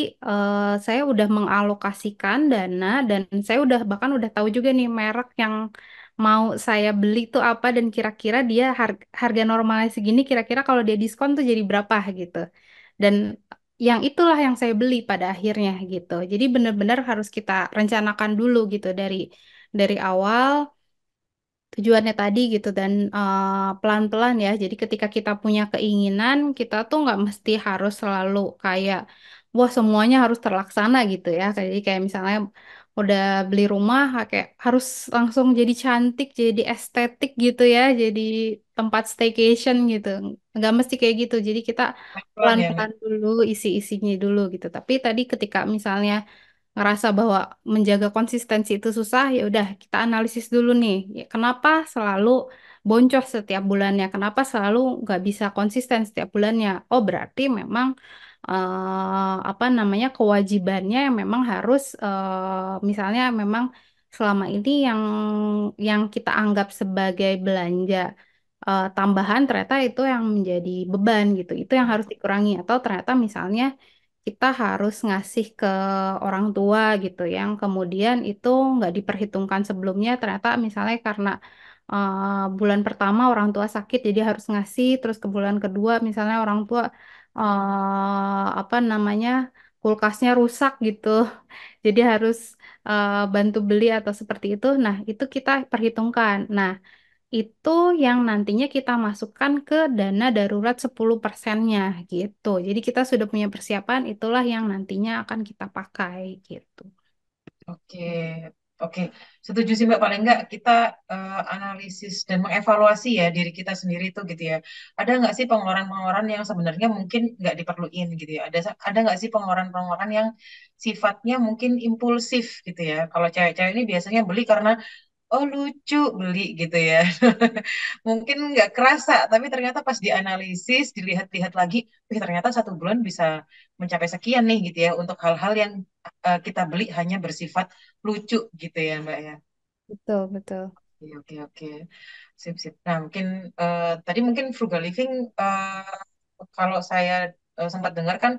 saya udah mengalokasikan dana dan saya udah bahkan udah tahu juga nih merek yang mau saya beli itu apa dan kira-kira dia harga normalnya segini, kira-kira kalau dia diskon tuh jadi berapa gitu. Dan yang itulah yang saya beli pada akhirnya gitu. Jadi benar-benar harus kita rencanakan dulu gitu dari awal tujuannya tadi gitu dan pelan-pelan ya. Jadi ketika kita punya keinginan, kita tuh nggak mesti harus selalu kayak wah semuanya harus terlaksana gitu ya. Jadi kayak misalnya udah beli rumah kayak harus langsung jadi cantik, jadi estetik gitu ya, jadi tempat staycation gitu. Nggak mesti kayak gitu. Jadi kita Pelan ya Mbak. pelan-pelan dulu, isi-isinya dulu gitu. Tapi tadi ketika misalnya ngerasa bahwa menjaga konsistensi itu susah, ya udah kita analisis dulu nih, ya, kenapa selalu boncos setiap bulannya, kenapa selalu nggak bisa konsisten setiap bulannya. Oh berarti memang apa namanya kewajibannya yang memang harus misalnya memang selama ini yang kita anggap sebagai belanja tambahan ternyata itu yang menjadi beban gitu, itu yang harus dikurangi atau ternyata misalnya kita harus ngasih ke orang tua gitu yang kemudian itu nggak diperhitungkan sebelumnya ternyata misalnya karena bulan pertama orang tua sakit jadi harus ngasih terus ke bulan kedua misalnya orang tua apa namanya kulkasnya rusak gitu jadi harus bantu beli atau seperti itu nah itu kita perhitungkan nah itu yang nantinya kita masukkan ke dana darurat 10%-nya gitu. Jadi kita sudah punya persiapan, itulah yang nantinya akan kita pakai gitu. Oke, oke. Setuju sih Mbak, paling enggak kita analisis dan mengevaluasi ya diri kita sendiri tuh gitu ya. Ada nggak sih pengeluaran-pengeluaran yang sebenarnya mungkin nggak diperluin gitu ya? Ada nggak sih pengeluaran-pengeluaran yang sifatnya mungkin impulsif gitu ya? Kalau cewek-cewek ini biasanya beli karena oh lucu beli gitu ya. Mungkin nggak kerasa, tapi ternyata pas dianalisis, dilihat-lihat lagi, wih ternyata 1 bulan bisa mencapai sekian nih gitu ya untuk hal-hal yang kita beli hanya bersifat lucu gitu ya Mbak ya. Betul, betul. Oke, oke, oke. Sip, sip. Nah, mungkin tadi mungkin frugal living kalau saya sempat dengar kan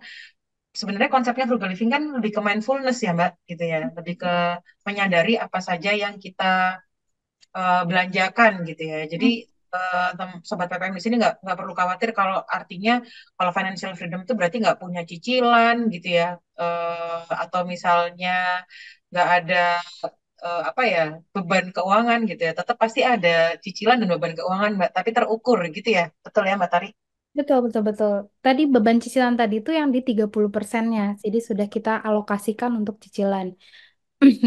sebenarnya konsepnya frugal living kan lebih ke mindfulness ya Mbak gitu ya, lebih ke menyadari apa saja yang kita belanjakan gitu ya. Jadi Hmm, sobat PPM di sini nggak perlu khawatir kalau artinya kalau financial freedom itu berarti nggak punya cicilan gitu ya. Atau misalnya nggak ada apa ya beban keuangan gitu ya. Tetap pasti ada cicilan dan beban keuangan Mbak, tapi terukur gitu ya. Betul ya Mbak Tari? betul, betul, betul. Tadi beban cicilan tadi itu yang di 30%-nya. Jadi sudah kita alokasikan untuk cicilan.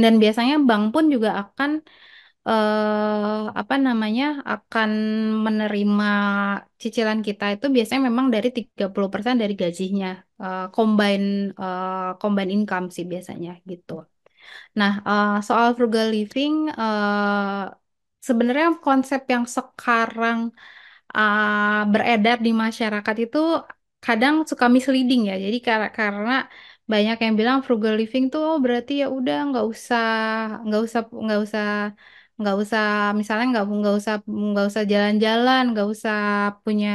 Dan biasanya bank pun juga akan apa namanya akan menerima cicilan kita itu biasanya memang dari 30% dari gajinya. Combine combine income sih biasanya gitu. Nah, soal frugal living, sebenarnya konsep yang sekarang beredar di masyarakat itu kadang suka misleading ya. Jadi karena banyak yang bilang frugal living tuh oh, berarti ya udah nggak usah nggak usah nggak usah misalnya nggak usah jalan-jalan, nggak usah punya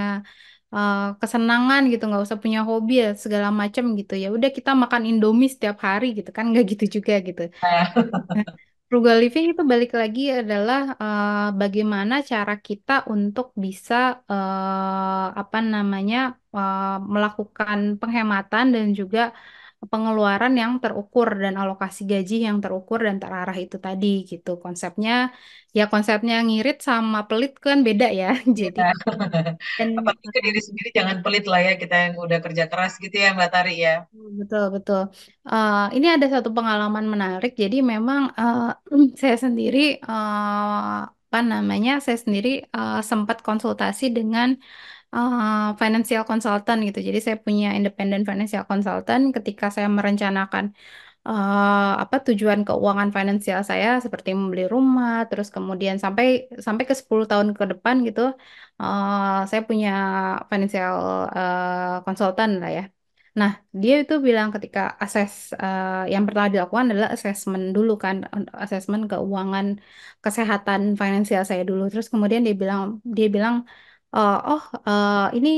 kesenangan gitu, nggak usah punya hobi ya, segala macam gitu ya. Udah kita makan Indomie setiap hari gitu kan, nggak gitu juga gitu. Nah, frugal living itu balik lagi adalah bagaimana cara kita untuk bisa apa namanya melakukan penghematan dan juga pengeluaran yang terukur dan alokasi gaji yang terukur dan terarah itu tadi gitu. Konsepnya ya konsepnya ngirit sama pelit kan beda ya. Jadi Ya. dan Apalagi ke diri sendiri jangan pelit lah ya kita yang udah kerja keras gitu ya Mbak Tari ya. betul, betul. Ini ada satu pengalaman menarik. Jadi memang saya sendiri apa namanya? Saya sendiri sempat konsultasi dengan financial consultant gitu. Jadi saya punya independent financial consultant ketika saya merencanakan apa tujuan keuangan finansial saya seperti membeli rumah, terus kemudian sampai sampai ke 10 tahun ke depan gitu. Saya punya financial consultant lah ya. Nah, dia itu bilang ketika yang pertama dilakukan adalah assessment dulu kan, assessment keuangan kesehatan finansial saya dulu. Terus kemudian dia bilang ini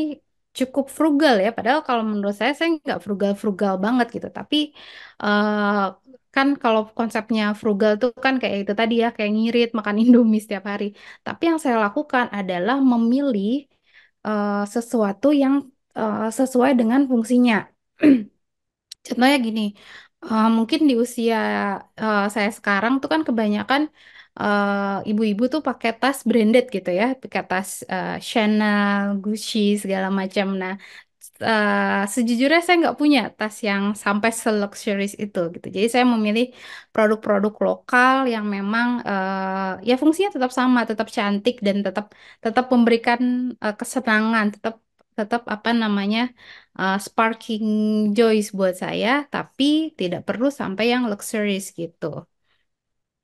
cukup frugal ya. Padahal kalau menurut saya nggak frugal-frugal banget gitu. Tapi eh, kan kalau konsepnya frugal tuh kan kayak itu tadi ya, kayak ngirit makan Indomie setiap hari. Tapi yang saya lakukan adalah memilih sesuatu yang sesuai dengan fungsinya. Contohnya gini, mungkin di usia saya sekarang tuh kan kebanyakan ibu-ibu tuh pakai tas branded gitu ya, pakai tas Chanel, Gucci segala macam. Nah, sejujurnya saya nggak punya tas yang sampai se-luxurious itu gitu. Jadi saya memilih produk-produk lokal yang memang ya fungsinya tetap sama, tetap cantik dan tetap tetap memberikan kesenangan, tetap tetap apa namanya sparking joys buat saya, tapi tidak perlu sampai yang luxurious gitu.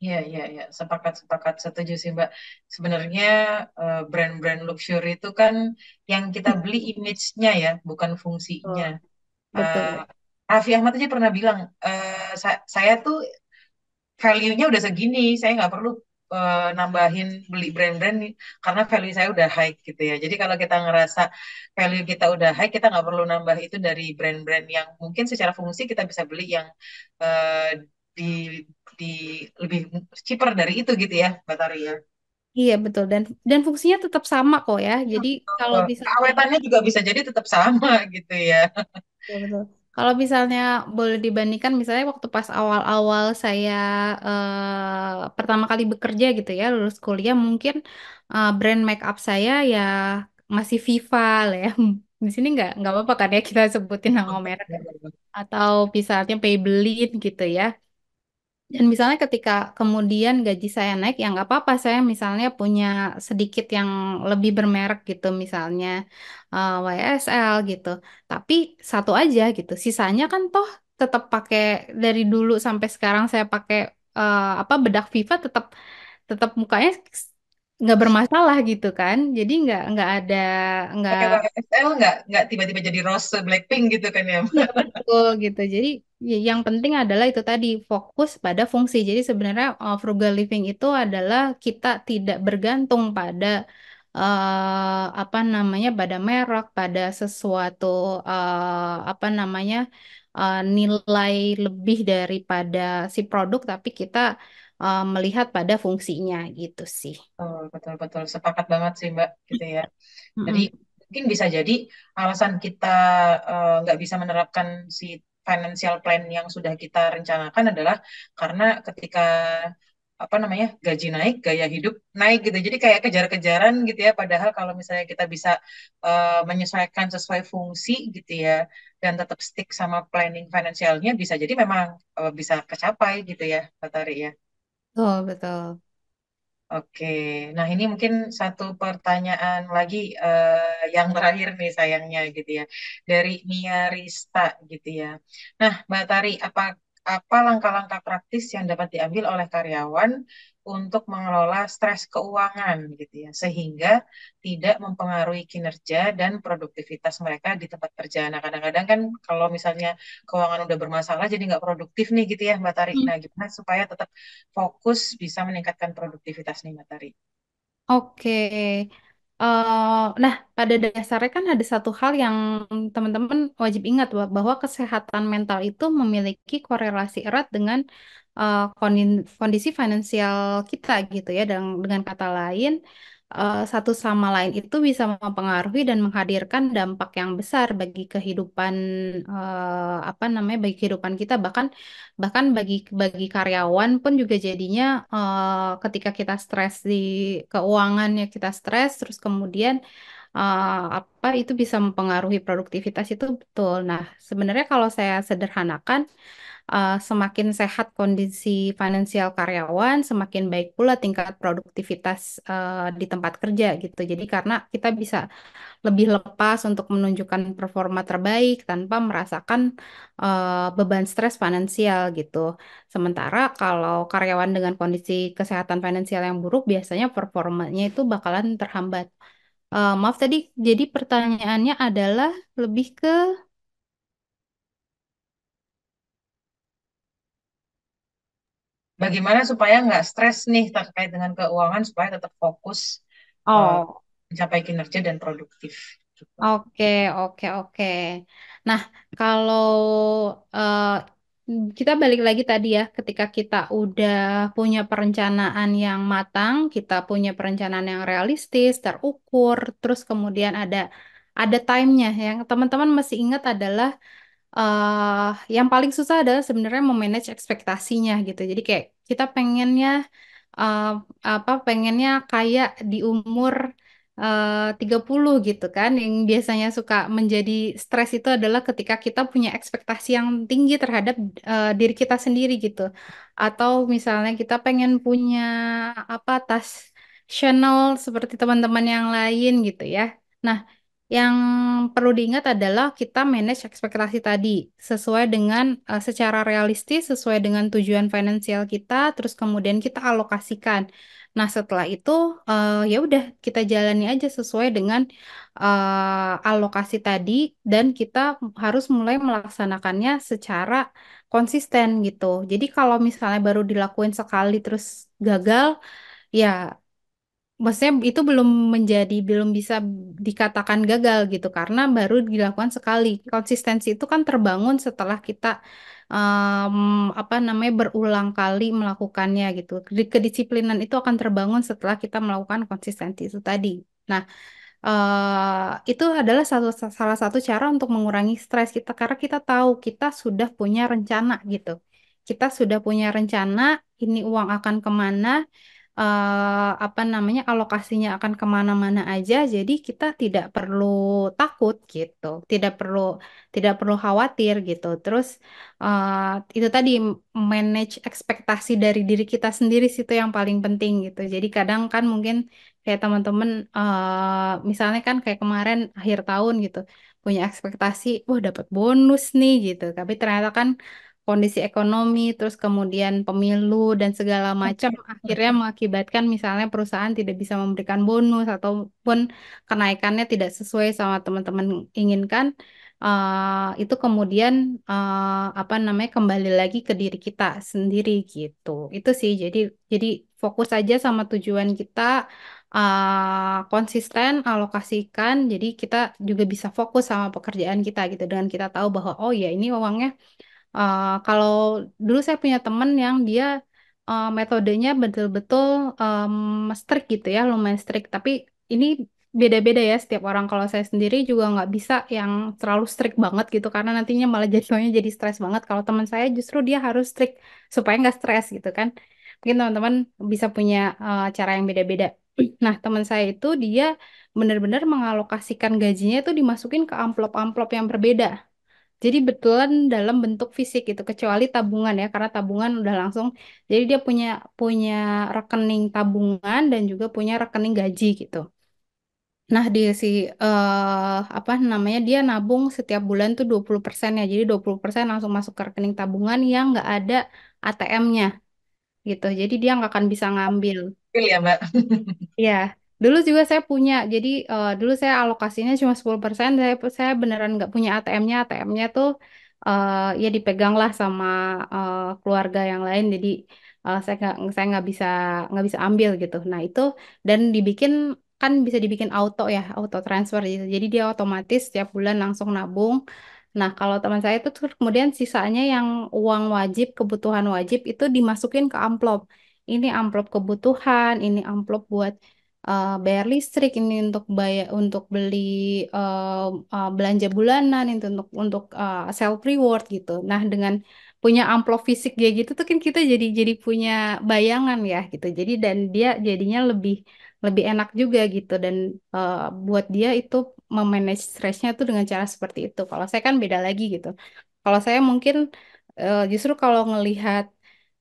Iya, iya, iya. Sepakat, sepakat. Setuju sih, Mbak. Sebenarnya brand-brand luxury itu kan yang kita beli image-nya ya, bukan fungsinya. Betul. Eh Betul. Raffi Ahmad aja pernah bilang, saya tuh value-nya udah segini, saya nggak perlu nambahin beli brand-brand nih, karena value saya udah high gitu ya. Jadi kalau kita ngerasa value kita udah high, kita nggak perlu nambah itu dari brand-brand yang mungkin secara fungsi kita bisa beli yang eh, di di lebih cheaper dari itu gitu ya, Mbak Tari ya. Iya betul dan fungsinya tetap sama kok ya. Jadi kalau misalnya Keawetannya juga bisa jadi tetap sama gitu ya. betul, betul. Kalau misalnya boleh dibandingkan misalnya waktu pas awal-awal saya pertama kali bekerja gitu ya, lulus kuliah mungkin brand make up saya ya masih Viva lah ya. Di sini nggak apa-apa kan ya kita sebutin nama merek atau misalnya Maybelline gitu ya. Dan misalnya ketika kemudian gaji saya naik, ya nggak apa-apa saya misalnya punya sedikit yang lebih bermerek gitu, misalnya YSL gitu. Tapi satu aja gitu, sisanya kan toh tetap pakai dari dulu sampai sekarang saya pakai apa bedak Viva tetap tetap mukanya nggak bermasalah gitu kan. Jadi nggak ada nggak Pakai YSL nggak tiba-tiba jadi Rose Blackpink gitu kan ya. iya betul gitu. Jadi yang penting adalah itu tadi fokus pada fungsi. Jadi sebenarnya frugal living itu adalah kita tidak bergantung pada apa namanya pada merek, pada sesuatu apa namanya nilai lebih daripada si produk, tapi kita melihat pada fungsinya gitu sih. Oh, betul-betul sepakat banget sih Mbak, gitu ya. Jadi Mm-mm. mungkin bisa jadi alasan kita nggak bisa menerapkan si financial plan yang sudah kita rencanakan adalah karena ketika apa namanya gaji naik, gaya hidup naik gitu. Jadi kayak kejar-kejaran gitu ya. Padahal kalau misalnya kita bisa menyesuaikan sesuai fungsi gitu ya, dan tetap stick sama planning finansialnya, bisa jadi memang bisa kecapai gitu ya, Mbak Tari ya. Betul, betul. Oke, nah ini mungkin satu pertanyaan lagi yang terakhir nih sayangnya gitu ya dari Mia Rista gitu ya. Nah, Mbak Tari, apa langkah-langkah praktis yang dapat diambil oleh karyawan untuk mengelola stres keuangan gitu ya sehingga tidak mempengaruhi kinerja dan produktivitas mereka di tempat kerja. Nah, kadang-kadang kan kalau misalnya keuangan udah bermasalah jadi nggak produktif nih gitu ya Mbak Tari. Nah, gimana supaya tetap fokus bisa meningkatkan produktivitas nih Mbak Tari. Oke. Nah, pada dasarnya kan ada satu hal yang teman-teman wajib ingat bahwa kesehatan mental itu memiliki korelasi erat dengan kondisi finansial kita gitu ya. Dengan kata lain, satu sama lain itu bisa mempengaruhi dan menghadirkan dampak yang besar bagi kehidupan apa namanya bagi kehidupan kita bahkan bagi bagi karyawan pun juga jadinya ketika kita stres di keuangannya kita stres terus kemudian apa itu bisa mempengaruhi produktivitas itu betul. Nah, sebenarnya kalau saya sederhanakan semakin sehat kondisi finansial karyawan, semakin baik pula tingkat produktivitas di tempat kerja gitu. Jadi karena kita bisa lebih lepas untuk menunjukkan performa terbaik tanpa merasakan beban stres finansial gitu. Sementara kalau karyawan dengan kondisi kesehatan finansial yang buruk, biasanya performanya itu bakalan terhambat. Maaf tadi, jadi pertanyaannya adalah lebih ke Bagaimana supaya nggak stres nih terkait dengan keuangan supaya tetap fokus eh, oh. mencapai kinerja dan produktif. Gitu. Oke, oke, oke. Nah, kalau eh, kita balik lagi tadi ya, ketika kita udah punya perencanaan yang matang, kita punya perencanaan yang realistis, terukur, terus kemudian ada time-nya. Yang teman-teman masih ingat adalah yang paling susah adalah sebenarnya memanage ekspektasinya gitu. Jadi kayak kita eh, pengennya kayak di umur 30 gitu kan. Yang biasanya suka menjadi stres itu adalah ketika kita punya ekspektasi yang tinggi terhadap diri kita sendiri gitu. Atau misalnya kita pengen punya tas Chanel seperti teman-teman yang lain gitu ya. Nah, yang perlu diingat adalah kita manage ekspektasi tadi sesuai dengan secara realistis, sesuai dengan tujuan finansial kita, terus kemudian kita alokasikan. Nah, setelah itu ya udah kita jalani aja sesuai dengan alokasi tadi dan kita harus mulai melaksanakannya secara konsisten gitu. Jadi kalau misalnya baru dilakuin sekali terus gagal, ya maksudnya itu belum bisa dikatakan gagal gitu karena baru dilakukan sekali. Konsistensi itu kan terbangun setelah kita apa namanya berulang kali melakukannya gitu. Kedisiplinan itu akan terbangun setelah kita melakukan konsistensi itu tadi. Nah, itu adalah salah satu cara untuk mengurangi stres kita karena kita tahu kita sudah punya rencana gitu. Kita sudah punya rencana ini uang akan kemana, apa namanya alokasinya akan kemana-mana aja. Jadi kita tidak perlu takut gitu, tidak perlu khawatir gitu. Terus itu tadi manage ekspektasi dari diri kita sendiri sih itu yang paling penting gitu. Jadi kadang kan mungkin kayak teman-teman misalnya kan kayak kemarin akhir tahun gitu punya ekspektasi wah dapat bonus nih gitu tapi ternyata kan kondisi ekonomi terus kemudian pemilu dan segala macam akhirnya mengakibatkan misalnya perusahaan tidak bisa memberikan bonus ataupun kenaikannya tidak sesuai sama teman-teman inginkan itu kemudian apa namanya kembali lagi ke diri kita sendiri gitu itu sih jadi fokus aja sama tujuan kita konsisten alokasikan jadi kita juga bisa fokus sama pekerjaan kita gitu dengan kita tahu bahwa oh ya ini uangnya kalau dulu saya punya teman yang dia metodenya betul-betul strict gitu ya, lumayan strict. Tapi ini beda-beda ya setiap orang. Kalau saya sendiri juga nggak bisa yang terlalu strict banget gitu, karena nantinya malah jadinya jadi stres banget. Kalau teman saya justru dia harus strict supaya nggak stres gitu kan. Mungkin teman-teman bisa punya cara yang beda-beda. Nah, teman saya itu dia benar-benar mengalokasikan gajinya itu dimasukin ke amplop-amplop yang berbeda. Jadi betulan dalam bentuk fisik itu kecuali tabungan ya karena tabungan udah langsung. Jadi dia punya punya rekening tabungan dan juga punya rekening gaji gitu. Nah, di si apa namanya dia nabung setiap bulan tuh 20% ya. Jadi 20% langsung masuk ke rekening tabungan yang nggak ada ATM-nya gitu. Jadi dia nggak akan bisa ngambil. Betul ya, Mbak. Iya, dulu juga saya punya. Jadi dulu saya alokasinya cuma 10%. Saya beneran nggak punya ATM-nya. ATM-nya tuh ya dipegang lah sama keluarga yang lain. Jadi saya nggak bisa ambil gitu. Nah itu dan dibikin kan bisa dibikin auto ya, auto transfer gitu. Jadi dia otomatis setiap bulan langsung nabung. Nah kalau teman saya itu tuh kemudian sisanya yang uang wajib, kebutuhan wajib itu dimasukin ke amplop. Ini amplop kebutuhan, ini amplop buat bayar listrik, ini untuk bayar untuk beli belanja bulanan, itu untuk self reward gitu. Nah, dengan punya amplop fisik kayak gitu tuh kan kita jadi punya bayangan ya gitu. Jadi dan dia jadinya lebih lebih enak juga gitu dan eh, buat dia itu memanage stresnya tuh dengan cara seperti itu. Kalau saya kan beda lagi gitu. Kalau saya mungkin justru kalau ngelihat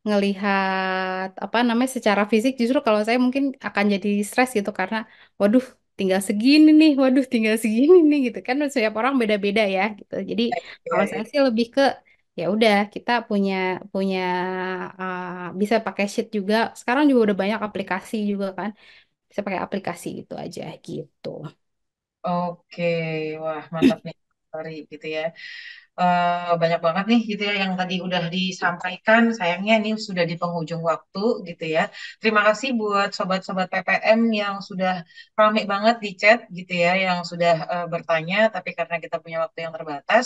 ngelihat apa namanya secara fisik justru kalau saya mungkin akan jadi stres gitu karena waduh tinggal segini nih, waduh tinggal segini nih gitu kan setiap orang beda-beda ya gitu. Jadi Iya, kalau iya. saya sih lebih ke ya udah kita punya punya bisa pakai sheet juga. Sekarang juga udah banyak aplikasi juga kan. Bisa pakai aplikasi itu aja gitu. Oke, wah mantap nih. Sorry gitu ya. Banyak banget nih gitu ya yang tadi udah disampaikan. Sayangnya ini sudah di penghujung waktu gitu ya. Terima kasih buat sobat-sobat PPM yang sudah ramai banget di chat gitu ya, yang sudah bertanya. Tapi karena kita punya waktu yang terbatas,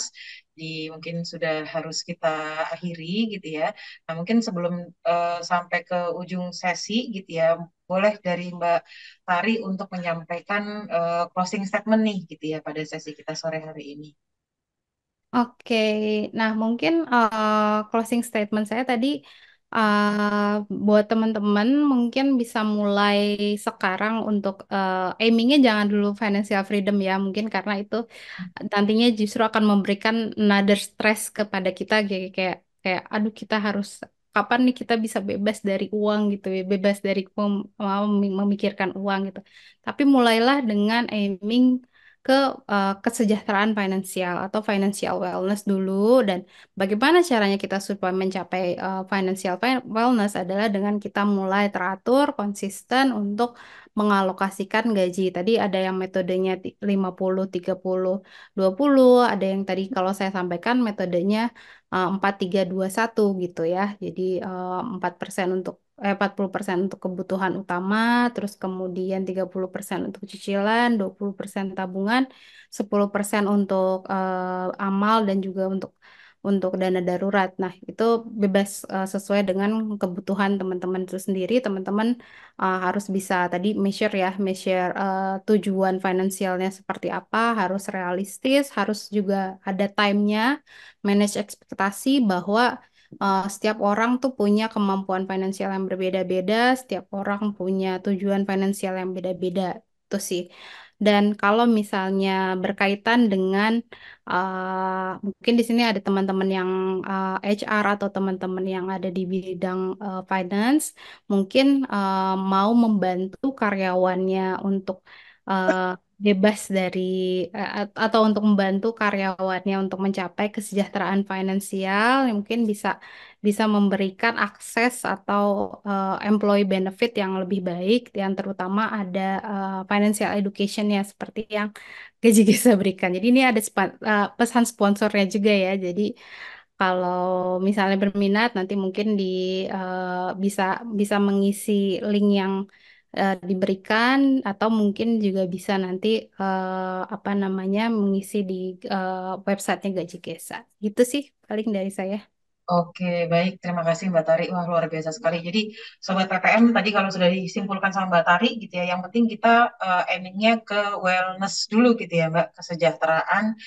mungkin sudah harus kita akhiri gitu ya. Nah mungkin sebelum sampai ke ujung sesi gitu ya, boleh dari Mbak Tari untuk menyampaikan closing statement nih gitu ya pada sesi kita sore hari ini. Oke, nah mungkin closing statement saya tadi buat teman-teman mungkin bisa mulai sekarang untuk aimingnya jangan dulu financial freedom ya, mungkin karena itu nantinya justru akan memberikan another stress kepada kita kayak kayak kayak aduh kita harus kapan nih kita bisa bebas dari uang gitu ya, bebas dari memikirkan uang gitu. Tapi mulailah dengan aiming ke kesejahteraan finansial atau financial wellness dulu dan bagaimana caranya kita supaya mencapai financial wellness adalah dengan kita mulai teratur, konsisten untuk mengalokasikan gaji. Tadi ada yang metodenya 50-30-20, ada yang tadi kalau saya sampaikan metodenya 4-3-2-1 gitu ya. Jadi 4% untuk 40% untuk kebutuhan utama, terus kemudian 30% untuk cicilan, 20% tabungan, 10% untuk amal dan juga untuk dana darurat. Nah, itu bebas sesuai dengan kebutuhan teman-teman itu sendiri. Teman-teman harus bisa tadi measure ya, measure tujuan finansialnya seperti apa, harus realistis, harus juga ada time-nya, manage ekspektasi bahwa setiap orang tuh punya kemampuan finansial yang berbeda-beda, setiap orang punya tujuan finansial yang beda-beda. Itu sih. Dan kalau misalnya berkaitan dengan mungkin di sini ada teman-teman yang HR atau teman-teman yang ada di bidang finance, mungkin mau membantu karyawannya untuk eh, bebas dari atau untuk membantu karyawannya untuk mencapai kesejahteraan finansial, yang mungkin bisa bisa memberikan akses atau employee benefit yang lebih baik, yang terutama ada financial education ya seperti yang Gaji Gesa berikan. Jadi ini ada pesan sponsornya juga ya. Jadi kalau misalnya berminat nanti mungkin bisa bisa mengisi link yang diberikan atau mungkin juga bisa nanti apa namanya mengisi di websitenya Gaji Gesa. Gitu sih paling dari saya. Oke, baik. Terima kasih Mbak Tari. Wah, luar biasa sekali. Jadi, Sobat PPM tadi kalau sudah disimpulkan sama Mbak Tari gitu ya, yang penting kita aimingnya ke wellness dulu gitu ya, Mbak. Kesejahteraan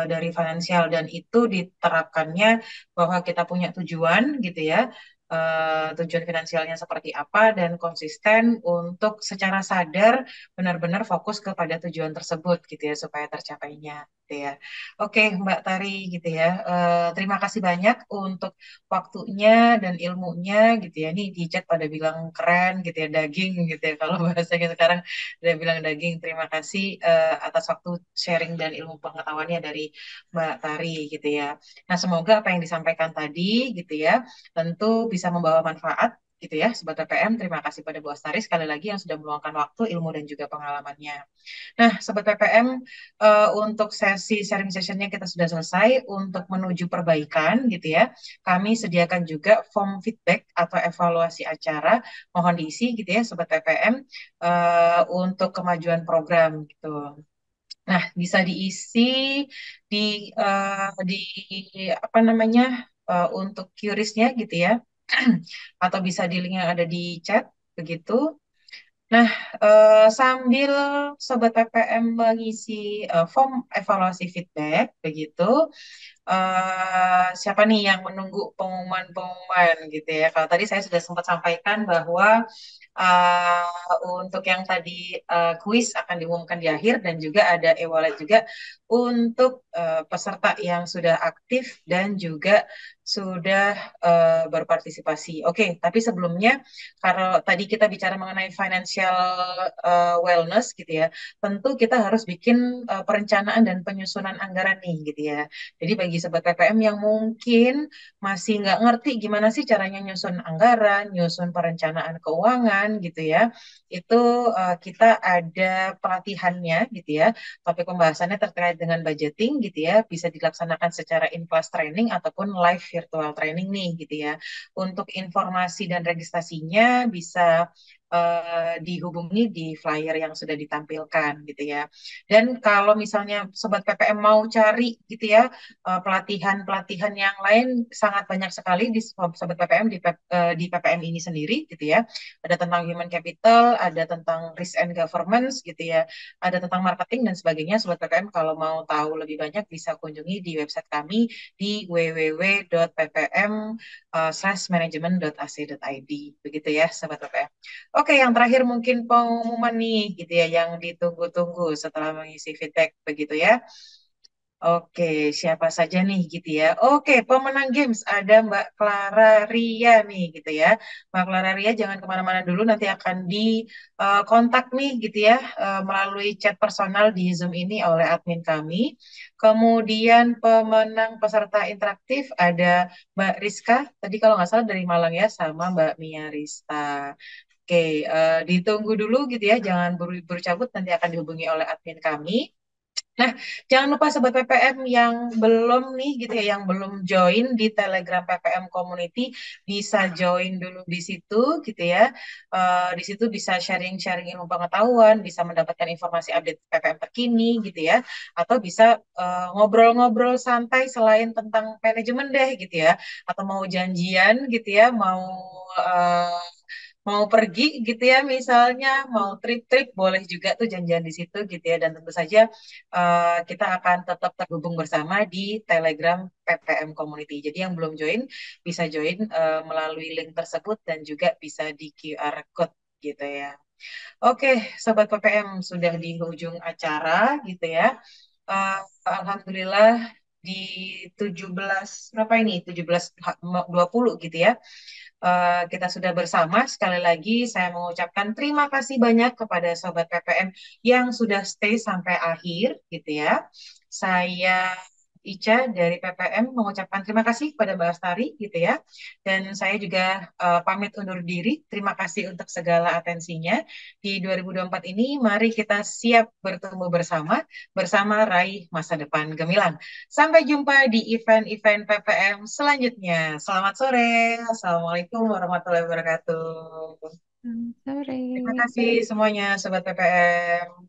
dari finansial. Dan itu diterapkannya bahwa kita punya tujuan gitu ya. Tujuan finansialnya seperti apa dan konsisten untuk secara sadar benar-benar fokus kepada tujuan tersebut gitu ya, supaya tercapainya gitu ya. Oke, Mbak Tari gitu ya. Terima kasih banyak untuk waktunya dan ilmunya gitu ya. Nih di chat pada bilang keren gitu ya, daging gitu ya. Kalau bahasanya sekarang udah bilang daging. Terima kasih atas waktu sharing dan ilmu pengetahuannya dari Mbak Tari gitu ya. Nah, semoga apa yang disampaikan tadi gitu ya, tentu bisa membawa manfaat gitu ya, Sobat PPM. Terima kasih pada Bu Astari sekali lagi yang sudah meluangkan waktu, ilmu dan juga pengalamannya. Nah, Sobat PPM, untuk sesi sharing sessionnya kita sudah selesai. Untuk menuju perbaikan gitu ya, kami sediakan juga form feedback atau evaluasi acara. Mohon diisi gitu ya, Sobat PPM, untuk kemajuan program gitu. Nah, bisa diisi di di apa namanya untuk QRIS-nya gitu ya, atau bisa di link yang ada di chat begitu. Nah, sambil Sobat PPM mengisi form evaluasi feedback, begitu, siapa nih yang menunggu pengumuman-pengumuman gitu ya? Kalau tadi saya sudah sempat sampaikan bahwa untuk yang tadi kuis akan diumumkan di akhir dan juga ada e-wallet juga untuk peserta yang sudah aktif dan juga sudah berpartisipasi. Oke, tapi sebelumnya kalau tadi kita bicara mengenai financial wellness gitu ya, tentu kita harus bikin perencanaan dan penyusunan anggaran nih gitu ya. Jadi bagi sobat PPM yang mungkin masih nggak ngerti gimana sih caranya nyusun anggaran, nyusun perencanaan keuangan gitu ya, itu kita ada pelatihannya gitu ya. Topik pembahasannya terkait dengan budgeting gitu ya, bisa dilaksanakan secara in-class training ataupun live virtual training nih gitu ya. Untuk informasi dan registrasinya bisa dihubungi di flyer yang sudah ditampilkan gitu ya. Dan kalau misalnya sobat PPM mau cari gitu ya pelatihan-pelatihan yang lain sangat banyak sekali di sobat PPM di PPM ini sendiri gitu ya. Ada tentang human capital, ada tentang risk and governance gitu ya, ada tentang marketing dan sebagainya. Sobat PPM kalau mau tahu lebih banyak bisa kunjungi di website kami di www.ppm/management.ac.id begitu ya sobat PPM. Oke, yang terakhir mungkin pengumuman nih gitu ya yang ditunggu-tunggu setelah mengisi feedback begitu ya. Oke, siapa saja nih gitu ya. Oke, pemenang games ada Mbak Clara Ria nih gitu ya. Mbak Clara Ria jangan kemana-mana dulu, nanti akan di kontak nih gitu ya melalui chat personal di Zoom ini oleh admin kami. Kemudian pemenang peserta interaktif ada Mbak Rizka, tadi kalau nggak salah dari Malang ya, sama Mbak Mia Rista. Oke, ditunggu dulu gitu ya, jangan buru-buru cabut, nanti akan dihubungi oleh admin kami. Nah, jangan lupa Sobat PPM yang belum nih gitu ya, yang belum join di Telegram PPM Community, bisa join dulu di situ gitu ya. Di situ bisa sharing-sharing ilmu pengetahuan, bisa mendapatkan informasi update PPM terkini gitu ya, atau bisa ngobrol-ngobrol santai selain tentang manajemen deh gitu ya, atau mau janjian gitu ya, eh, mau pergi gitu ya misalnya mau trip-trip boleh juga tuh janjian di situ gitu ya dan tentu saja kita akan tetap terhubung bersama di Telegram PPM Community. Jadi yang belum join bisa join melalui link tersebut dan juga bisa di QR code gitu ya. Oke, Sobat PPM sudah di ujung acara gitu ya. Eh, Alhamdulillah di 17 berapa ini 17.20 gitu ya kita sudah bersama. Sekali lagi saya mengucapkan terima kasih banyak kepada Sobat PPM yang sudah stay sampai akhir gitu ya. Saya Ica dari PPM mengucapkan terima kasih kepada Mbak Astari gitu ya. Dan saya juga pamit undur diri. Terima kasih untuk segala atensinya. Di 2024 ini mari kita siap bertemu bersama raih masa depan gemilang. Sampai jumpa di event-event PPM selanjutnya. Selamat sore. Assalamualaikum warahmatullahi wabarakatuh. Sore. Terima kasih semuanya, Sobat PPM.